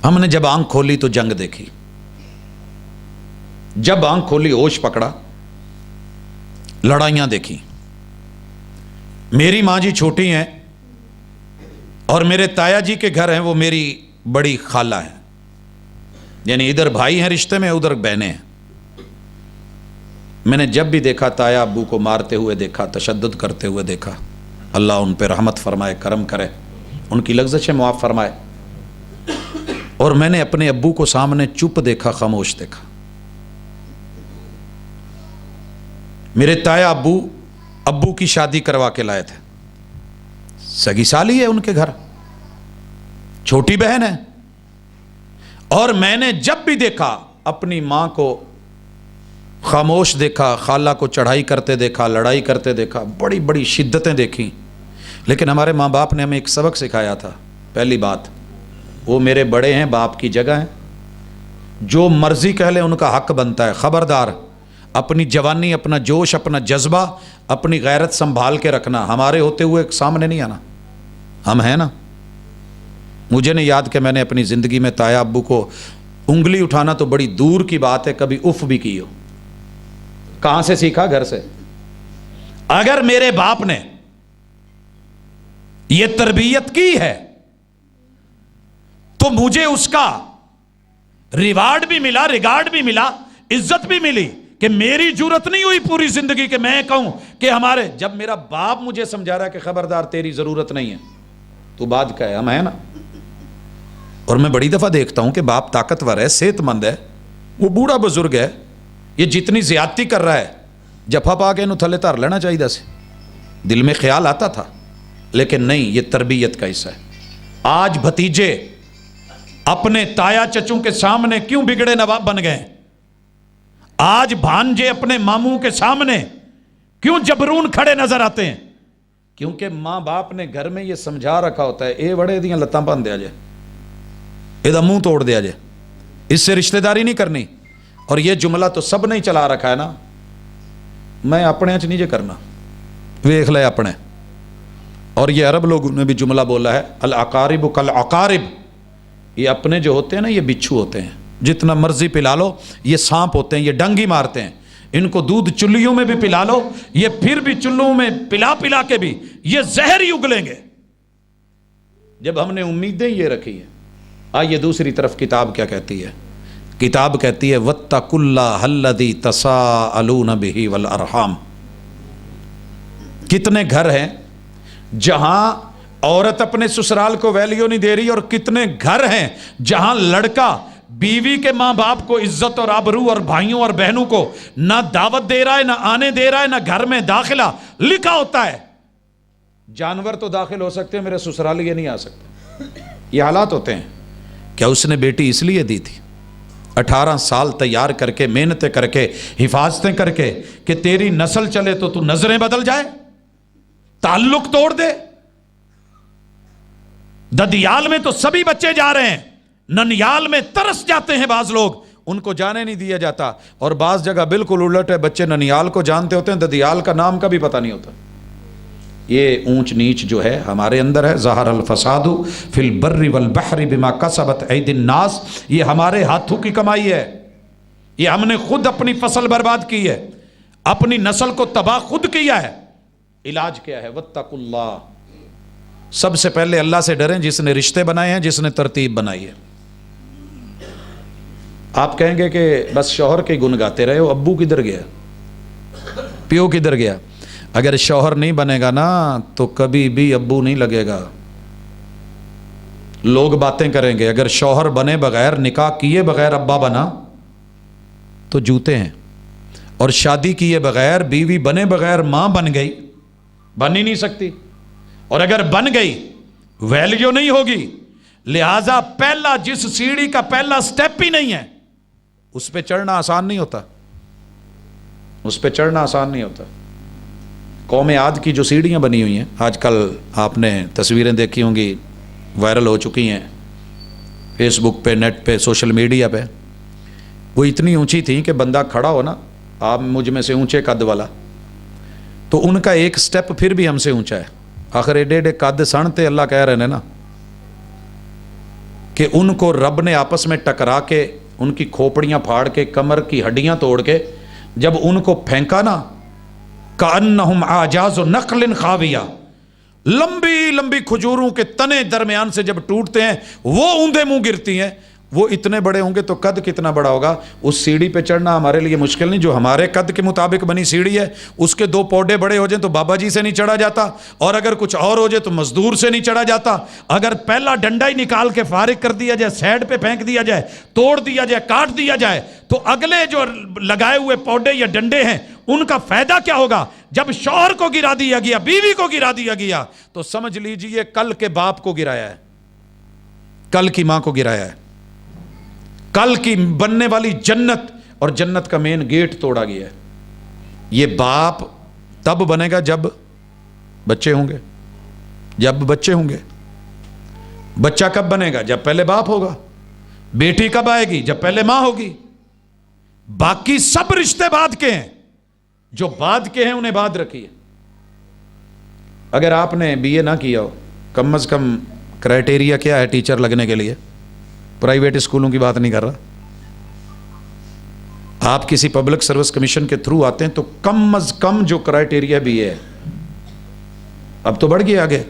ہم نے جب آنکھ کھولی تو جنگ دیکھی، جب آنکھ کھولی ہوش پکڑا، لڑائیاں دیکھی۔ میری ماں جی چھوٹی ہیں اور میرے تایا جی کے گھر ہیں وہ میری بڑی خالہ ہیں، یعنی ادھر بھائی ہیں رشتے میں، ادھر بہنیں ہیں. میں نے جب بھی دیکھا تایا ابو کو مارتے ہوئے دیکھا، تشدد کرتے ہوئے دیکھا. اللہ ان پہ رحمت فرمائے، کرم کرے، ان کی لغزشیں معاف فرمائے. اور میں نے اپنے ابو کو سامنے چپ دیکھا، خاموش دیکھا. میرے تایا ابو کی شادی کروا کے لائے تھے. سگی سالی ہے ان کے گھر، چھوٹی بہن ہے. اور میں نے جب بھی دیکھا اپنی ماں کو خاموش دیکھا، خالہ کو چڑھائی کرتے دیکھا، لڑائی کرتے دیکھا، بڑی بڑی شدتیں دیکھیں. لیکن ہمارے ماں باپ نے ہمیں ایک سبق سکھایا تھا. پہلی بات، وہ میرے بڑے ہیں، باپ کی جگہ ہیں، جو مرضی کہہ لیں ان کا حق بنتا ہے. خبردار، اپنی جوانی، اپنا جوش، اپنا جذبہ، اپنی غیرت سنبھال کے رکھنا. ہمارے ہوتے ہوئے سامنے نہیں آنا. ہم ہیں نا. مجھے نہیں یاد کہ میں نے اپنی زندگی میں تایا ابو کو انگلی اٹھانا تو بڑی دور کی بات ہے، کبھی اف بھی کی ہو. کہاں سے سیکھا؟ گھر سے. اگر میرے باپ نے یہ تربیت کی ہے تو مجھے اس کا ریوارڈ بھی ملا، ریگارڈ بھی ملا، عزت بھی ملی. کہ میری جرت نہیں ہوئی پوری زندگی کہ میں کہوں کہ ہمارے، جب میرا باپ مجھے سمجھا رہا ہے کہ خبردار تیری ضرورت نہیں ہے، تو بات کیا ہے؟ ہم ہیں نا. اور میں بڑی دفعہ دیکھتا ہوں کہ باپ طاقتور ہے، صحت مند ہے، وہ بوڑھا بزرگ ہے، یہ جتنی زیادتی کر رہا ہے جفا پا کے انہوں تھلے تار لینا چاہیے سے. دل میں خیال آتا تھا، لیکن نہیں، یہ تربیت کا حصہ ہے. آج بھتیجے اپنے تایا چچوں کے سامنے کیوں بگڑے نواب بن گئے؟ آج بھانجے اپنے ماموں کے سامنے کیوں جبرون کھڑے نظر آتے ہیں؟ کیونکہ ماں باپ نے گھر میں یہ سمجھا رکھا ہوتا ہے، اے بڑے دیاں لتاں بن دیا جائے، یہ منہ توڑ دیا جائے، اس سے رشتہ داری نہیں کرنی. اور یہ جملہ تو سب نے چلا رکھا ہے نا. میں اپنے اچ نہیں جے کرنا، ویکھ لے اپنے. اور یہ عرب لوگوں نے بھی جملہ بولا ہے، الاقارب کالعقارب. یہ اپنے جو ہوتے ہیں نا، یہ بچھو ہوتے ہیں، جتنا مرضی پلا لو یہ سانپ ہوتے ہیں، یہ ڈنگی مارتے ہیں. ان کو دودھ چلیوں میں بھی پلا لو، یہ پھر بھی چلوں میں پلا کے بھی یہ زہر ہی اگلیں گے. جب ہم نے امیدیں یہ رکھی ہیں. آئیے دوسری طرف کتاب کیا کہتی ہے؟ کتاب کہتی ہے وَاتَّقُوا اللَّهَ الَّذِي تَسَاءَلُونَ بِهِ وَالْأَرْحَامَ. کتنے گھر ہیں جہاں عورت اپنے سسرال کو ویلیو نہیں دے رہی، اور کتنے گھر ہیں جہاں لڑکا بیوی کے ماں باپ کو عزت اور آبرو اور بھائیوں اور بہنوں کو نہ دعوت دے رہا ہے، نہ آنے دے رہا ہے، نہ گھر میں داخلہ لکھا ہوتا ہے. جانور تو داخل ہو سکتے ہیں، میرے سسرال یہ نہیں آ سکتے. یہ حالات ہوتے ہیں. کیا اس نے بیٹی اس لیے دی تھی 18 سال تیار کر کے، محنتیں کر کے، حفاظتیں کر کے، کہ تیری نسل چلے تو نظریں بدل جائے، تعلق توڑ دے؟ ددیال میں تو سبھی بچے جا رہے ہیں، ننیال میں ترس جاتے ہیں بعض لوگ، ان کو جانے نہیں دیا جاتا. اور بعض جگہ بالکل الٹ ہے، بچے ننیال کو جانتے ہوتے ہیں، ددیال کا نام کا بھی پتہ نہیں ہوتا. یہ اونچ نیچ جو ہے ہمارے اندر ہے. ظہر الفساد فی البر والبحر بما کسبت ایدی الناس. یہ ہمارے ہاتھوں کی کمائی ہے، یہ ہم نے خود اپنی فصل برباد کی ہے، اپنی نسل کو تباہ خود کیا ہے. علاج کیا ہے؟ واتقوا اللہ. سب سے پہلے اللہ سے ڈریں، جس نے رشتے بنائے ہیں، جس نے ترتیب بنائی ہے. آپ کہیں گے کہ بس شوہر کے گن گاتے رہے ہو، ابو کدھر گیا، پیو کدھر گیا؟ اگر شوہر نہیں بنے گا نا تو کبھی بھی ابو نہیں لگے گا. لوگ باتیں کریں گے. اگر شوہر بنے بغیر، نکاح کیے بغیر ابا بنا تو جوتے ہیں. اور شادی کیے بغیر، بیوی بنے بغیر ماں بن گئی، بن ہی نہیں سکتی. اور اگر بن گئی ویلیو نہیں ہوگی. لہذا پہلا، جس سیڑھی کا پہلا سٹیپ ہی نہیں ہے، اس پہ چڑھنا آسان نہیں ہوتا، اس پہ چڑھنا آسان نہیں ہوتا. قوم عاد کی جو سیڑھیاں بنی ہوئی ہیں، آج کل آپ نے تصویریں دیکھی ہوں گی، وائرل ہو چکی ہیں فیس بک پہ، نیٹ پہ، سوشل میڈیا پہ. وہ اتنی اونچی تھیں کہ بندہ کھڑا ہو نا، آپ مجھ میں سے اونچے قد والا، تو ان کا ایک سٹیپ پھر بھی ہم سے اونچا ہے. آخر ایڈے ایڈے قد سنتے اللہ کہہ رہے ہیں نا کہ ان کو رب نے آپس میں ٹکرا کے، ان کی کھوپڑیاں پھاڑ کے، کمر کی ہڈیاں توڑ کے جب ان کو پھینکا نا، کأنہم اعجاز نخل خاویہ، لمبی لمبی کھجوروں کے تنے درمیان سے جب ٹوٹتے ہیں، وہ اوندے منہ گرتی ہیں. وہ اتنے بڑے ہوں گے تو قد کتنا بڑا ہوگا. اس سیڑھی پہ چڑھنا ہمارے لیے مشکل نہیں. جو ہمارے قد کے مطابق بنی سیڑھی ہے اس کے 2 پودے بڑے ہو جائیں تو بابا جی سے نہیں چڑھا جاتا, اور اگر کچھ اور ہو جائے تو مزدور سے نہیں چڑھا جاتا. اگر پہلا ڈنڈا ہی نکال کے فارغ کر دیا جائے, سائڈ پہ پھینک دیا جائے, توڑ دیا جائے, کاٹ دیا جائے, تو اگلے جو لگائے ہوئے پودے یا ڈنڈے ہیں ان کا فائدہ کیا ہوگا؟ جب شوہر کو گرا دیا گیا, بیوی کو گرا دیا گیا, تو سمجھ لیجئے کل کے باپ کو گرایا ہے, کل کی ماں کو گرایا ہے, کل کی بننے والی جنت اور جنت کا مین گیٹ توڑا گیا ہے. یہ باپ تب بنے گا جب بچے ہوں گے, جب بچے ہوں گے. بچہ کب بنے گا؟ جب پہلے باپ ہوگا. بیٹی کب آئے گی؟ جب پہلے ماں ہوگی. باقی سب رشتے بعد کے ہیں, جو بعد کے ہیں انہیں بعد رکھیے. اگر آپ نے بی اے نہ کیا ہو, کم از کم کرائٹیریا کیا ہے ٹیچر لگنے کے لیے؟ پرائیویٹ اسکولوں کی بات نہیں کر رہا, آپ کسی پبلک سروس کمیشن کے تھرو آتے ہیں تو کم از کم جو کرائٹیریا بھی ہے, اب تو بڑھ گیا آگے.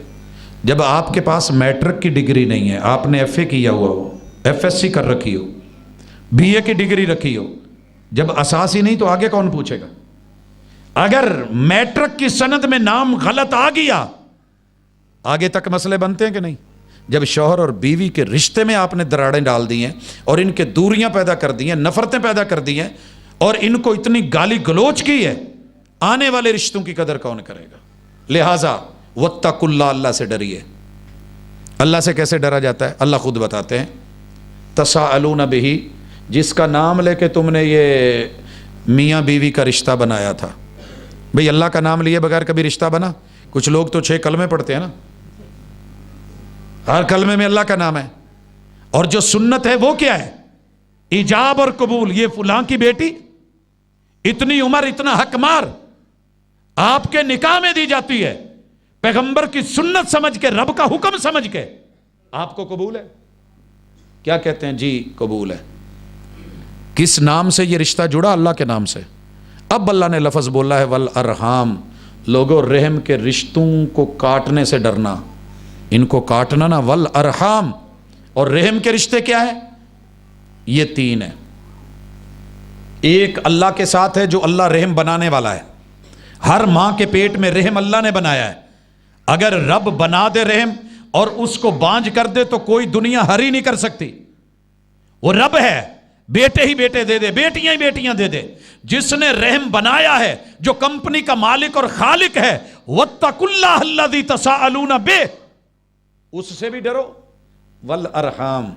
جب آپ کے پاس میٹرک کی ڈگری نہیں ہے, آپ نے ایف اے کیا ہوا ہو, ایف ایس سی کر رکھی ہو, بی اے کی ڈگری رکھی ہو, جب اساس ہی نہیں تو آگے کون پوچھے گا؟ اگر میٹرک کی سند میں نام غلط آ گیا, آگے تک مسئلے بنتے ہیں کہ نہیں؟ جب شوہر اور بیوی کے رشتے میں آپ نے دراڑیں ڈال دی ہیں اور ان کے دوریاں پیدا کر دی ہیں, نفرتیں پیدا کر دی ہیں, اور ان کو اتنی گالی گلوچ کی ہے, آنے والے رشتوں کی قدر کون کرے گا؟ لہٰذا واتقوا اللہ, اللہ سے ڈریے. اللہ سے کیسے ڈرا جاتا ہے؟ اللہ خود بتاتے ہیں, تساءلون بہ, جس کا نام لے کے تم نے یہ میاں بیوی کا رشتہ بنایا تھا. بھئی اللہ کا نام لیے بغیر کبھی رشتہ بنا؟ کچھ لوگ تو 6 کلمے پڑھتے ہیں نا, ہر کلمے میں اللہ کا نام ہے. اور جو سنت ہے وہ کیا ہے؟ ایجاب اور قبول. یہ فلاں کی بیٹی اتنی عمر اتنا حق مار آپ کے نکاح میں دی جاتی ہے, پیغمبر کی سنت سمجھ کے, رب کا حکم سمجھ کے, آپ کو قبول ہے؟ کیا کہتے ہیں؟ جی قبول ہے. کس نام سے یہ رشتہ جڑا؟ اللہ کے نام سے. اب اللہ نے لفظ بولا ہے والارحام, لوگوں رحم کے رشتوں کو کاٹنے سے ڈرنا, ان کو کاٹنا نا. والارحام, اور رحم کے رشتے کیا ہے؟ یہ 3 ہیں. ایک اللہ کے ساتھ ہے جو اللہ رحم بنانے والا ہے. ہر ماں کے پیٹ میں رحم اللہ نے بنایا ہے. اگر رب بنا دے رحم اور اس کو بانج کر دے تو کوئی دنیا ہری نہیں کر سکتی. وہ رب ہے, بیٹے ہی بیٹے دے دے, بیٹیاں ہی بیٹیاں دے دے. جس نے رحم بنایا ہے, جو کمپنی کا مالک اور خالق ہے, واتقوا اللہ الذی تساءلون بہ, اس سے بھی ڈرو. والارحام,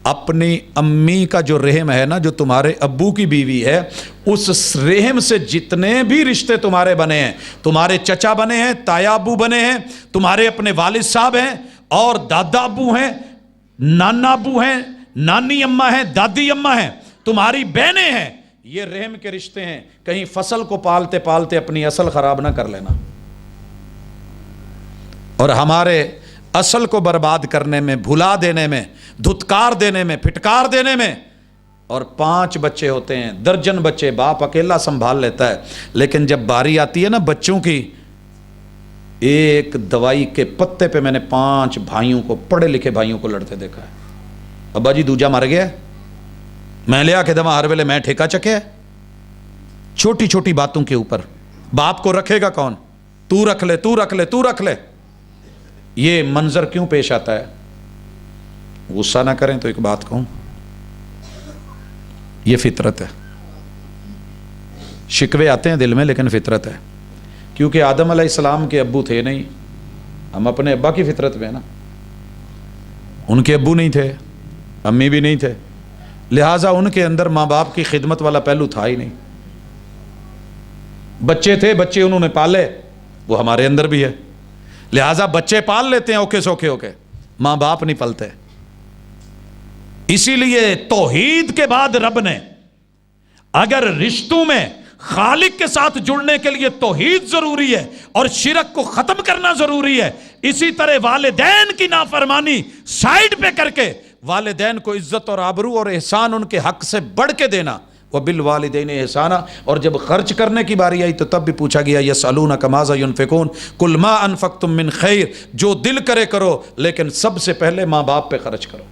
اپنی امی کا جو رحم ہے نا, جو تمہارے ابو کی بیوی ہے, اس رحم سے جتنے بھی رشتے تمہارے بنے ہیں, تمہارے چچا بنے ہیں, تایا ابو بنے ہیں, تمہارے اپنے والد صاحب ہیں, اور دادا ابو ہیں, نانا ابو ہیں, نانی اماں ہیں, دادی اماں ہیں, تمہاری بہنیں ہیں, یہ رحم کے رشتے ہیں. کہیں فصل کو پالتے پالتے اپنی اصل خراب نہ کر لینا, اور ہمارے اصل کو برباد کرنے میں, بھلا دینے میں, دھتکار دینے میں, پھٹکار دینے میں. اور 5 بچے ہوتے ہیں, درجن بچے, باپ اکیلا سنبھال لیتا ہے, لیکن جب باری آتی ہے نا بچوں کی, ایک دوائی کے پتے پہ میں نے 5 بھائیوں کو, پڑھے لکھے بھائیوں کو لڑتے دیکھا ہے. ابا جی دوجا مر گیا, میں لیا کہ دما ہر ویلے میں ٹھیکا چکے, چھوٹی چھوٹی باتوں کے اوپر. باپ کو رکھے گا کون؟ تو رکھ لے, تو رکھ لے, تو رکھ لے. یہ منظر کیوں پیش آتا ہے؟ غصہ نہ کریں تو ایک بات کہوں, یہ فطرت ہے. شکوے آتے ہیں دل میں لیکن فطرت ہے, کیونکہ آدم علیہ السلام کے ابو تھے نہیں, ہم اپنے ابا کی فطرت میں ہیں نا. ان کے ابو نہیں تھے, امی بھی نہیں تھے, لہٰذا ان کے اندر ماں باپ کی خدمت والا پہلو تھا ہی نہیں. بچے تھے, بچے انہوں نے پالے, وہ ہمارے اندر بھی ہے. لہٰذا بچے پال لیتے ہیں اوکے سوکھے ہو کے, ماں باپ نہیں پلتے. اسی لیے توحید کے بعد رب نے, اگر رشتوں میں خالق کے ساتھ جڑنے کے لیے توحید ضروری ہے اور شرک کو ختم کرنا ضروری ہے, اسی طرح والدین کی نافرمانی سائیڈ پہ کر کے والدین کو عزت اور آبرو اور احسان ان کے حق سے بڑھ کے دینا. وبالوالدین احسانا, اور جب خرچ کرنے کی باری آئی تو تب بھی پوچھا گیا یسألونک ماذا ينفقون قل ما انفقتم من خیر, جو دل کرے کرو, لیکن سب سے پہلے ماں باپ پہ خرچ کرو.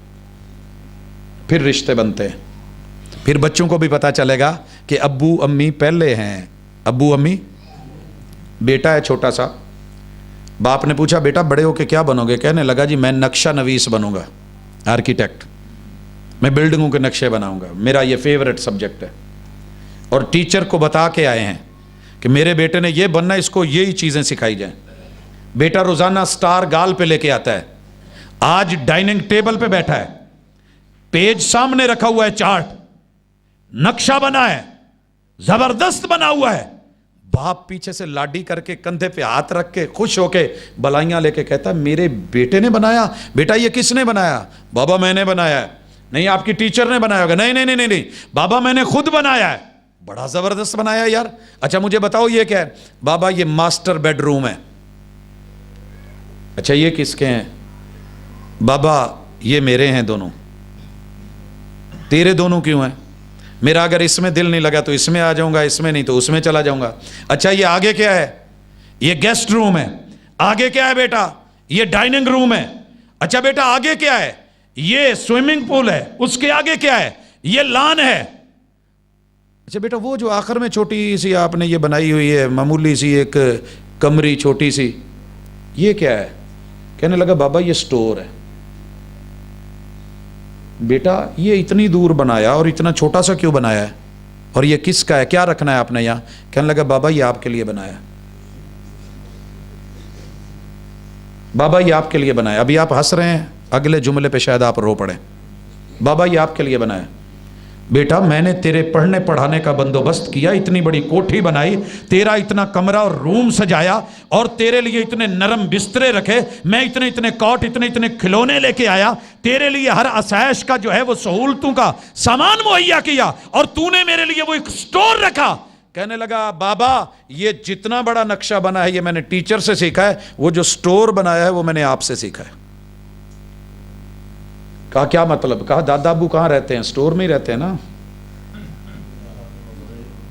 پھر رشتے بنتے ہیں. پھر بچوں کو بھی پتا چلے گا کہ ابو امی پہلے ہیں. ابو امی, بیٹا ہے چھوٹا سا, باپ نے پوچھا بیٹا بڑے ہو کے کیا بنو گے؟ کہنے لگا جی میں نقشہ نویس بنوں گا, آرکیٹیکٹ, میں بلڈنگوں کے نقشے بناؤں گا, میرا یہ فیورٹ سبجیکٹ ہے. اور ٹیچر کو بتا کے آئے ہیں کہ میرے بیٹے نے یہ بننا ہے, اس کو یہی چیزیں سکھائی جائیں. بیٹا روزانہ سٹار گال پہ لے کے آتا ہے, آج ڈائننگ ٹیبل پہ بیٹھا ہے, پیج سامنے رکھا ہوا ہے, چارٹ, نقشہ بنا ہے, زبردست بنا ہوا ہے. باپ پیچھے سے لاڈی کر کے کندھے پہ ہاتھ رکھ کے خوش ہو کے بلائیاں لے کے کہتا ہے میرے بیٹے نے بنایا. بیٹا یہ کس نے بنایا؟ بابا میں نے بنایا ہے. نہیں آپ کی ٹیچر نے بنایا ہوگا. نہیں نہیں نہیں نہیں بابا میں نے خود بنایا ہے. بڑا زبردست بنایا یار. اچھا مجھے بتاؤ یہ کیا ہے؟ بابا یہ ماسٹر بیڈ روم ہے. اچھا یہ کس کے ہیں؟ بابا یہ میرے ہیں دونوں. تیرے دونوں کیوں ہیں؟ میرا اگر اس میں دل نہیں لگا تو اس میں آ جاؤں گا, اس میں نہیں تو اس میں چلا جاؤں گا. اچھا یہ آگے کیا ہے؟ یہ گیسٹ روم ہے. آگے کیا ہے بیٹا؟ یہ ڈائننگ روم ہے. اچھا بیٹا آگے کیا ہے؟ یہ سوئمنگ پول ہے. اس کے آگے کیا ہے؟ یہ لان ہے. اچھا بیٹا وہ جو آخر میں چھوٹی سی آپ نے یہ بنائی ہوئی ہے, معمولی سی ایک کمری چھوٹی سی, یہ کیا ہے؟ کہنے لگا بابا یہ سٹور ہے. بیٹا یہ اتنی دور بنایا اور اتنا چھوٹا سا کیوں بنایا ہے؟ اور یہ کس کا ہے؟ کیا رکھنا ہے آپ نے یہاں؟ کہنے لگا بابا یہ آپ کے لیے بنایا. بابا یہ آپ کے لیے بنایا. ابھی آپ ہنس رہے ہیں, اگلے جملے پہ شاید آپ رو پڑیں. بابا یہ آپ کے لیے بنایا. بیٹا میں نے تیرے پڑھنے پڑھانے کا بندوبست کیا, اتنی بڑی کوٹھی بنائی, تیرا اتنا کمرہ اور روم سجایا, اور تیرے لیے اتنے نرم بسترے رکھے, میں اتنے کاٹ اتنے کھلونے لے کے آیا, تیرے لیے ہر آسائش کا جو ہے وہ سہولتوں کا سامان مہیا کیا, اور تو نے میرے لیے وہ ایک سٹور رکھا. کہنے لگا بابا یہ جتنا بڑا نقشہ بنا ہے یہ میں نے ٹیچر سے سیکھا ہے, وہ جو سٹور بنایا ہے وہ میں نے آپ سے سیکھا ہے. کہا کیا مطلب؟ کہا دادا ابو کہاں رہتے ہیں؟ سٹور میں ہی رہتے ہیں نا.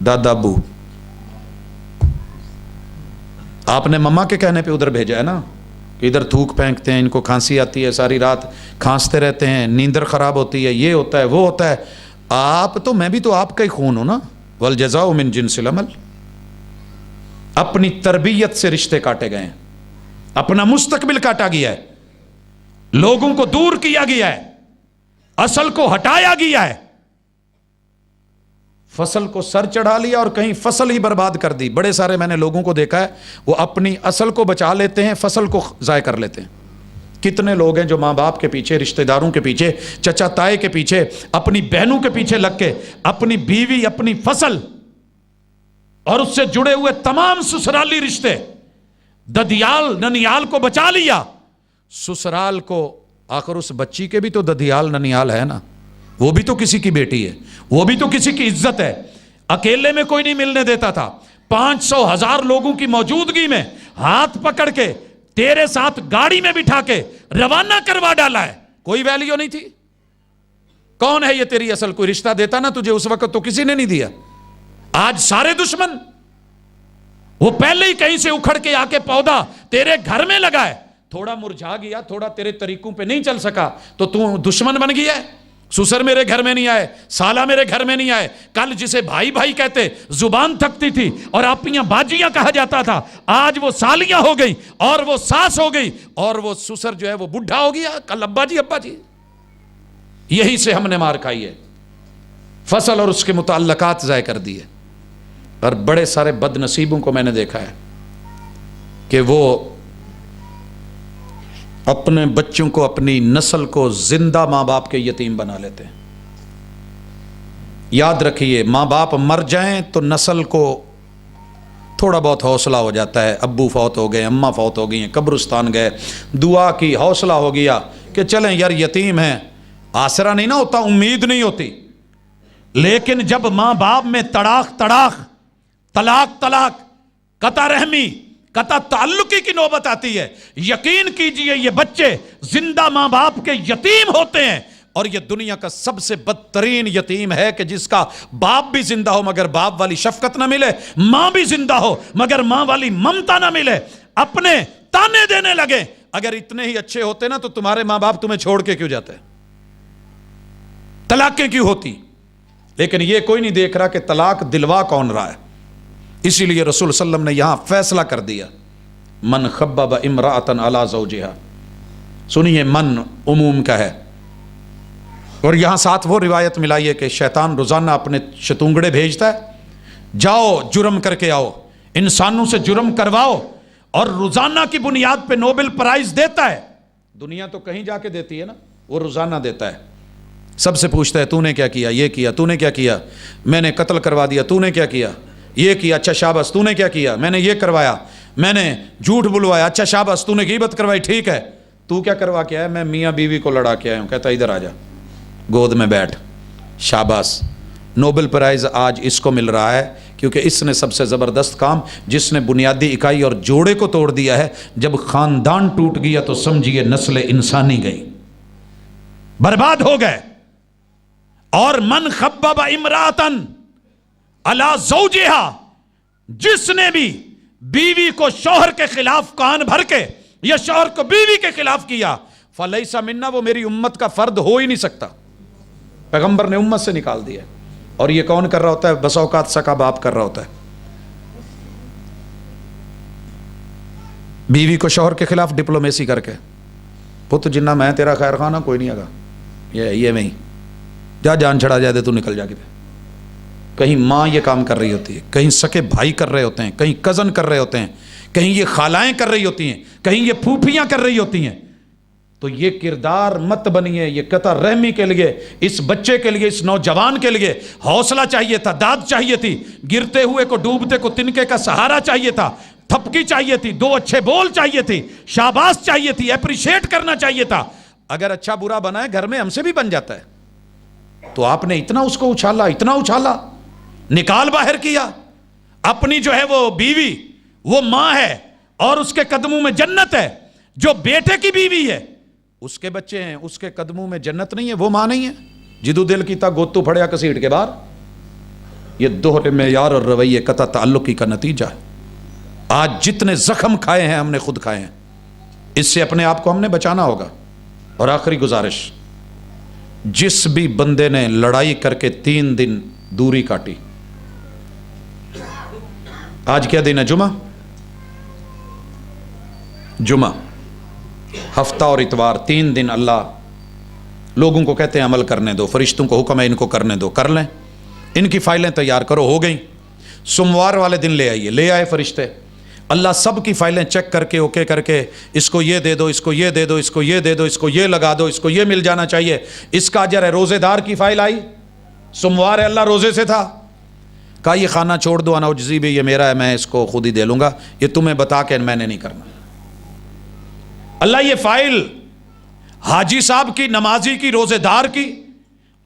دادا ابو آپ نے مما کے کہنے پہ ادھر بھیجا ہے نا, کہ ادھر تھوک پھینکتے ہیں, ان کو کھانسی آتی ہے, ساری رات کھانستے رہتے ہیں, نیندر خراب ہوتی ہے, یہ ہوتا ہے وہ ہوتا ہے. آپ تو, میں بھی تو آپ کا ہی خون ہوں نا. والجزاء من جنس العمل. اپنی تربیت سے رشتے کاٹے گئے ہیں, اپنا مستقبل کاٹا گیا ہے, لوگوں کو دور کیا گیا ہے, اصل کو ہٹایا گیا ہے, فصل کو سر چڑھا لیا اور کہیں فصل ہی برباد کر دی. بڑے سارے میں نے لوگوں کو دیکھا ہے وہ اپنی اصل کو بچا لیتے ہیں, فصل کو ضائع کر لیتے ہیں. کتنے لوگ ہیں جو ماں باپ کے پیچھے, رشتہ داروں کے پیچھے, چچا تائے کے پیچھے, اپنی بہنوں کے پیچھے لگ کے اپنی بیوی, اپنی فصل اور اس سے جڑے ہوئے تمام سسرالی رشتے, ددیال ننیال کو بچا لیا. سسرال کو, آخر اس بچی کے بھی تو ددیال ننیال ہے نا, وہ بھی تو کسی کی بیٹی ہے, وہ بھی تو کسی کی عزت ہے. اکیلے میں کوئی نہیں ملنے دیتا تھا, 500,000 لوگوں کی موجودگی میں ہاتھ پکڑ کے تیرے ساتھ گاڑی میں بٹھا کے روانہ کروا ڈالا ہے. کوئی ویلیو نہیں تھی. کون ہے یہ تیری اصل؟ کوئی رشتہ دیتا نا تجھے اس وقت تو کسی نے نہیں دیا. آج سارے دشمن, وہ پہلے ہی کہیں سے اکھڑ کے آ کے پودا تیرے گھر میں لگا ہے, تھوڑا مرجھا گیا, تھوڑا تیرے طریقوں پہ نہیں چل سکا تو دشمن بن گیا ہے. سسر میرے گھر میں نہیں آئے, سالہ میرے گھر میں نہیں آئے, کل جسے بھائی بھائی کہتے زبان تھکتی تھی اور آپیاں باجیاں کہا جاتا تھا, آج وہ سالیاں ہو گئی اور وہ ساس ہو گئی, اور وہ سسر جو ہے وہ بڈھا ہو گیا, کل ابا جی ابا جی. یہی سے ہم نے مار کھائی ہے, فصل اور اس کے متعلقات ضائع کر دیے. اور بڑے سارے بد نصیبوں کو میں نے دیکھا ہے کہ وہ اپنے بچوں کو, اپنی نسل کو زندہ ماں باپ کے یتیم بنا لیتے ہیں. یاد رکھیے ماں باپ مر جائیں تو نسل کو تھوڑا بہت حوصلہ ہو جاتا ہے, ابو فوت ہو گئے, اماں فوت ہو گئی ہیں, قبرستان گئے, دعا کی, حوصلہ ہو گیا کہ چلیں یار یتیم ہیں, آسرا نہیں نہ ہوتا, امید نہیں ہوتی. لیکن جب ماں باپ میں طلاق, قطع رحمی, قطع تعلقی کی نوبت آتی ہے, یقین کیجئے یہ بچے زندہ ماں باپ کے یتیم ہوتے ہیں. اور یہ دنیا کا سب سے بدترین یتیم ہے کہ جس کا باپ بھی زندہ ہو مگر باپ والی شفقت نہ ملے, ماں بھی زندہ ہو مگر ماں والی ممتا نہ ملے, اپنے تانے دینے لگے. اگر اتنے ہی اچھے ہوتے نا تو تمہارے ماں باپ تمہیں چھوڑ کے کیوں جاتے؟ طلاقیں کیوں ہوتی، لیکن یہ کوئی نہیں دیکھ رہا کہ طلاق دلوا کون رہا ہے. اسی لیے رسول صلی اللہ علیہ وسلم نے یہاں فیصلہ کر دیا، من خبب امرأۃ علی زوجہا. سنیے، من عموم کا ہے، اور یہاں ساتھ وہ روایت ملائیے کہ شیطان روزانہ اپنے شتونگڑے بھیجتا ہے، جاؤ جرم کر کے آؤ، انسانوں سے جرم کرواؤ، اور روزانہ کی بنیاد پہ نوبل پرائز دیتا ہے. دنیا تو کہیں جا کے دیتی ہے نا، وہ روزانہ دیتا ہے. سب سے پوچھتا ہے تو نے کیا کیا، یہ کیا، تو نے کیا کیا، میں نے قتل کروا دیا، تو نے کیا کیا، یہ کیا، اچھا شاباش، تو نے کیا کیا، میں نے یہ کروایا، میں نے جھوٹ بلوایا، اچھا شاباش، تو نے غیبت کروائی، ٹھیک ہے، تو کیا کروا کے آیا، میں میاں بیوی کو لڑا کے آیا ہوں. کہتا ادھر آ جا، گود میں بیٹھ، شاباش. نوبل پرائز آج اس کو مل رہا ہے کیونکہ اس نے سب سے زبردست کام، جس نے بنیادی اکائی اور جوڑے کو توڑ دیا ہے. جب خاندان ٹوٹ گیا تو سمجھیے نسل انسانی گئی، برباد ہو گئے. اور من خبب امرأۃ علی زوجہا، جس نے بھی بیوی کو شوہر کے خلاف کان بھر کے یا شوہر کو بیوی کے خلاف کیا، فلیس منا، وہ میری امت کا فرد ہو ہی نہیں سکتا. پیغمبر نے امت سے نکال دیا. اور یہ کون کر رہا ہوتا ہے؟ بس اوقات سکا باپ کر رہا ہوتا ہے. بیوی کو شوہر کے خلاف ڈپلومیسی کر کے، پت جنہ میں تیرا خیر خانہ کوئی نہیں آگا، یہ میں ہی جا، جان چھڑا جائے دے تو نکل جا کے. کہیں ماں یہ کام کر رہی ہوتی ہے، کہیں سکے بھائی کر رہے ہوتے ہیں، کہیں کزن کر رہے ہوتے ہیں، کہیں یہ خالائیں کر رہی ہوتی ہیں، کہیں یہ پھوپھیاں کر رہی ہوتی ہیں. تو یہ کردار مت بنیے. یہ قطع رحمی کے لیے، اس بچے کے لیے، اس نوجوان کے لیے حوصلہ چاہیے تھا، داد چاہیے تھی، گرتے ہوئے کو ڈوبتے کو تنکے کا سہارا چاہیے تھا، تھپکی چاہیے تھی، دو اچھے بول چاہیے تھی، شاباش چاہیے تھی، اپریشیٹ کرنا چاہیے تھا. اگر اچھا برا بنا ہے گھر میں، ہم سے بھی بن جاتا ہے. تو آپ نے اتنا اس کو اچھالا، اتنا اچھالا، نکال باہر کیا. اپنی جو ہے وہ بیوی، وہ ماں ہے اور اس کے قدموں میں جنت ہے. جو بیٹے کی بیوی ہے، اس کے بچے ہیں، اس کے قدموں میں جنت نہیں ہے، وہ ماں نہیں ہے. جدو دل کی تا گوتو پھڑیا کسیٹ کے باہر. یہ دوہرے معیار اور رویے قطع تعلقی کا نتیجہ ہے. آج جتنے زخم کھائے ہیں ہم نے خود کھائے ہیں. اس سے اپنے آپ کو ہم نے بچانا ہوگا. اور آخری گزارش، جس بھی بندے نے لڑائی کر کے 3 دن دوری کاٹی، آج کیا دن ہے؟ جمعہ، ہفتہ اور اتوار، 3 دن اللہ لوگوں کو کہتے ہیں عمل کرنے دو، فرشتوں کو حکم ہے ان کو کرنے دو، کر لیں، ان کی فائلیں تیار کرو، ہو گئیں. سوموار والے دن لے آئیے، لے آئے فرشتے. اللہ سب کی فائلیں چیک کر کے اوکے کر کے، اس کو یہ دے دو، اس کو یہ دے دو، اس کو یہ دے دو، اس کو یہ لگا دو، اس کو یہ مل جانا چاہیے، اس کا اجر ہے. روزے دار کی فائل آئی، سوموار ہے، اللہ روزے سے تھا، کہا یہ کھانا چھوڑ دو، انا اجزی بھی، یہ میرا ہے، میں اس کو خود ہی دے لوں گا، یہ تمہیں بتا کے میں نے نہیں کرنا. اللہ یہ فائل حاجی صاحب کی، نمازی کی، روزے دار کی،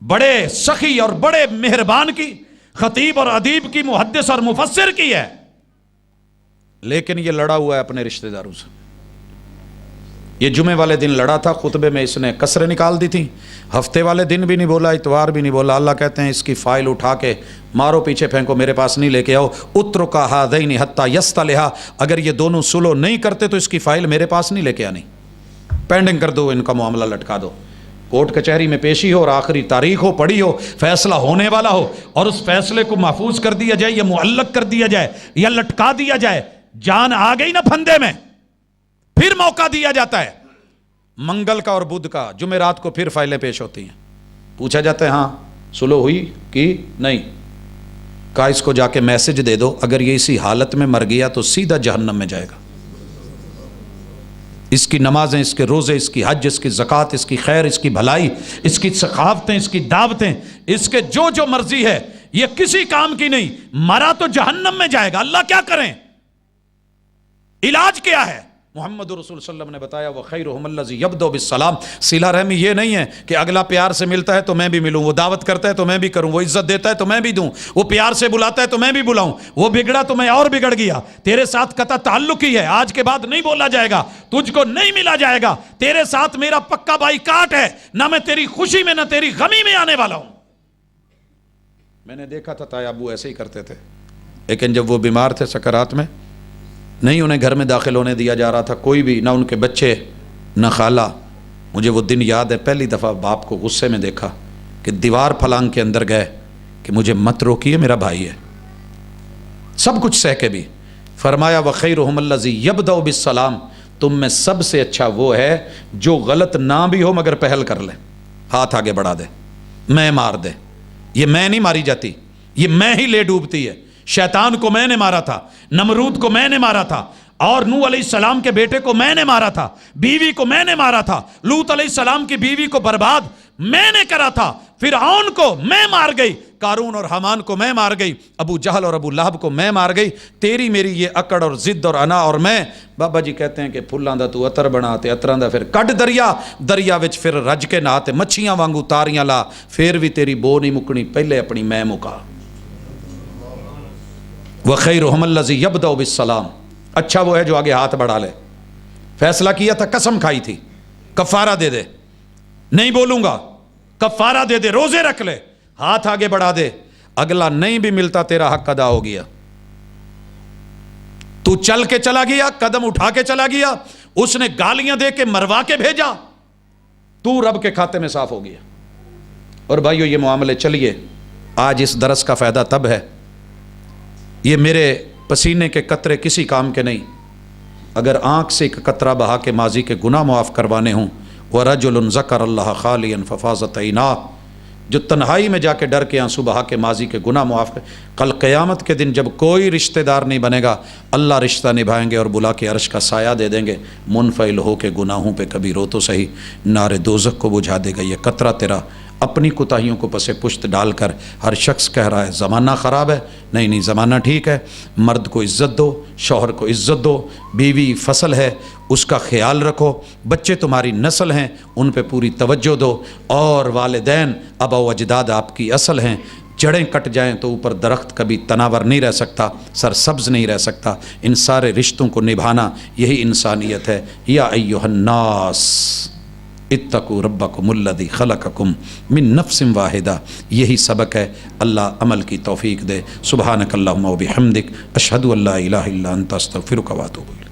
بڑے سخی اور بڑے مہربان کی، خطیب اور ادیب کی، محدث اور مفسر کی ہے. لیکن یہ لڑا ہوا ہے اپنے رشتہ داروں سے. یہ جمعے والے دن لڑا تھا، خطبے میں اس نے کسریں نکال دی تھی، ہفتے والے دن بھی نہیں بولا، اتوار بھی نہیں بولا. اللہ کہتے ہیں اس کی فائل اٹھا کے مارو پیچھے پھینکو، میرے پاس نہیں لے کے آؤ. اترکا ہذین حتی یصطلحا، اگر یہ دونوں سلو نہیں کرتے تو اس کی فائل میرے پاس نہیں لے کے آنی، پینڈنگ کر دو، ان کا معاملہ لٹکا دو. کورٹ کچہری میں پیشی ہو اور آخری تاریخ ہو، پڑی ہو، فیصلہ ہونے والا ہو، اور اس فیصلے کو محفوظ کر دیا جائے یا معلق کر دیا جائے یا لٹکا دیا جائے. جان آ گئی نا پھندے میں، پھر موقع دیا جاتا ہے. منگل کا اور بدھ کا، جمعرات کو پھر فائلیں پیش ہوتی ہیں. پوچھا جاتا ہے ہاں سلو ہوئی کہ نہیں؟ کہا اس کو جا کے میسج دے دو، اگر یہ اسی حالت میں مر گیا تو سیدھا جہنم میں جائے گا. اس کی نمازیں، اس کے روزے، اس کی حج، اس کی زکوٰۃ، اس کی خیر، اس کی بھلائی، اس کی ثقافتیں، اس کی دعوتیں، اس کے جو مرضی ہے، یہ کسی کام کی نہیں. مرا تو جہنم میں جائے گا. اللہ کیا کریں؟ علاج کیا ہے؟ محمد رسول صلی اللہ علیہ وسلم نے بتایا وَخَيْرُهُمُ الَّذِي يَبْدَأُ بِالسَّلَامِ. صلہ رحمی یہ نہیں ہے کہ اگلا پیار سے ملتا ہے تو میں بھی ملوں، وہ دعوت کرتا ہے تو میں بھی کروں، وہ عزت دیتا ہے تو میں بھی دوں، وہ پیار سے بلاتا ہے تو میں بھی بلاؤں، وہ بگڑا تو میں اور بگڑ گیا. تیرے ساتھ قطع تعلق ہی ہے، آج کے بعد نہیں بولا جائے گا، تجھ کو نہیں ملا جائے گا. تیرے ساتھ میرا پکا بائی کاٹ ہے، نہ میں تیری خوشی میں نہ تیری غمی میں آنے والا ہوں. میں نے دیکھا تھا تایا ابو ایسے ہی کرتے تھے، لیکن جب وہ بیمار تھے سکرات میں، نہیں انہیں گھر میں داخل ہونے دیا جا رہا تھا، کوئی بھی، نہ ان کے بچے نہ خالہ. مجھے وہ دن یاد ہے، پہلی دفعہ باپ کو غصے میں دیکھا. کہ دیوار پھلانگ کے اندر گئے کہ مجھے مت روکیے، میرا بھائی ہے، سب کچھ سہ کے بھی فرمایا وَخَيْرُهُمُ الَّذِي يَبْدَأُ بِالسَّلَامِ، تم میں سب سے اچھا وہ ہے جو غلط نہ بھی ہو مگر پہل کر لے، ہاتھ آگے بڑھا دے، میں مار دے۔ یہ میں نہیں ماری جاتی، یہ میں ہی لے ڈوبتی ہے۔ شیطان کو میں نے مارا تھا، نمرود کو میں نے مارا تھا، اور نوح علیہ السلام کے بیٹے کو میں نے مارا تھا، بیوی کو میں نے مارا تھا، لوط علیہ السلام کی بیوی کو برباد میں نے کرا تھا، فرعون کو میں مار گئی، قارون اور حامان کو میں مار گئی، ابو جہل اور ابو لہب کو میں مار گئی۔ تیری میری یہ اکڑ اور ضد اور انا اور میں، بابا جی کہتے ہیں کہ پھلاں دا تو عطر بنا تے عطراں دا پھر کڈ دریا، دریا وچ پھر رج کے نہا تے مچھیاں وانگو تاریاں لا، پھر بھی تیری بو نہیں مکنی، پہلے اپنی میں مکا۔ وَخَيْرُهُمُ الَّذِي يَبْدَأُ بِالسَّلَامِ، اچھا وہ ہے جو آگے ہاتھ بڑھا لے۔ فیصلہ کیا تھا، قسم کھائی تھی، کفارہ دے دے، نہیں بولوں گا، کفارہ دے دے، روزے رکھ لے، ہاتھ آگے بڑھا دے، اگلا نہیں بھی ملتا تیرا حق ادا ہو گیا۔ تو چل کے چلا گیا، قدم اٹھا کے چلا گیا، اس نے گالیاں دے کے مروا کے بھیجا، تو رب کے کھاتے میں صاف ہو گیا۔ اور بھائیو یہ معاملے چلیے، آج اس درس کا فائدہ تب ہے، یہ میرے پسینے کے قطرے کسی کام کے نہیں، اگر آنکھ سے ایک قطرہ بہا کے ماضی کے گناہ معاف کروانے ہوں۔ وَرَجُلٌ ذَكَرَ اللَّهَ خَالِيًا فَفَاضَتْ عَيْنَاهُ، جو تنہائی میں جا کے ڈر کے آنسو بہا کے ماضی کے گناہ معاف کر، کل قیامت کے دن جب کوئی رشتہ دار نہیں بنے گا، اللہ رشتہ نبھائیں گے اور بلا کے عرش کا سایہ دے دیں گے، منفعل ہو کے گناہوں پہ کبھی رو تو صحیح، نار دوزخ کو بجھا دے گا۔ یہ قطرہ تیرا اپنی کوتاہیوں کو پس پشت ڈال کر ہر شخص کہہ رہا ہے زمانہ خراب ہے، نہیں زمانہ ٹھیک ہے، مرد کو عزت دو، شوہر کو عزت دو، بیوی فصل ہے اس کا خیال رکھو، بچے تمہاری نسل ہیں ان پہ پوری توجہ دو، اور والدین آبا و اجداد آپ کی اصل ہیں، جڑیں کٹ جائیں تو اوپر درخت کبھی تناور نہیں رہ سکتا، سر سبز نہیں رہ سکتا۔ ان سارے رشتوں کو نبھانا یہی انسانیت ہے۔ یا ایھا الناس اتقوا ربکم الذی خلقکم من نفس واحدہ، یہی سبق ہے، اللہ عمل کی توفیق دے۔ سبحانک اللہم و بحمدک، اشہد ان لا الہ الا انت، استغفرک و اتوب الیک۔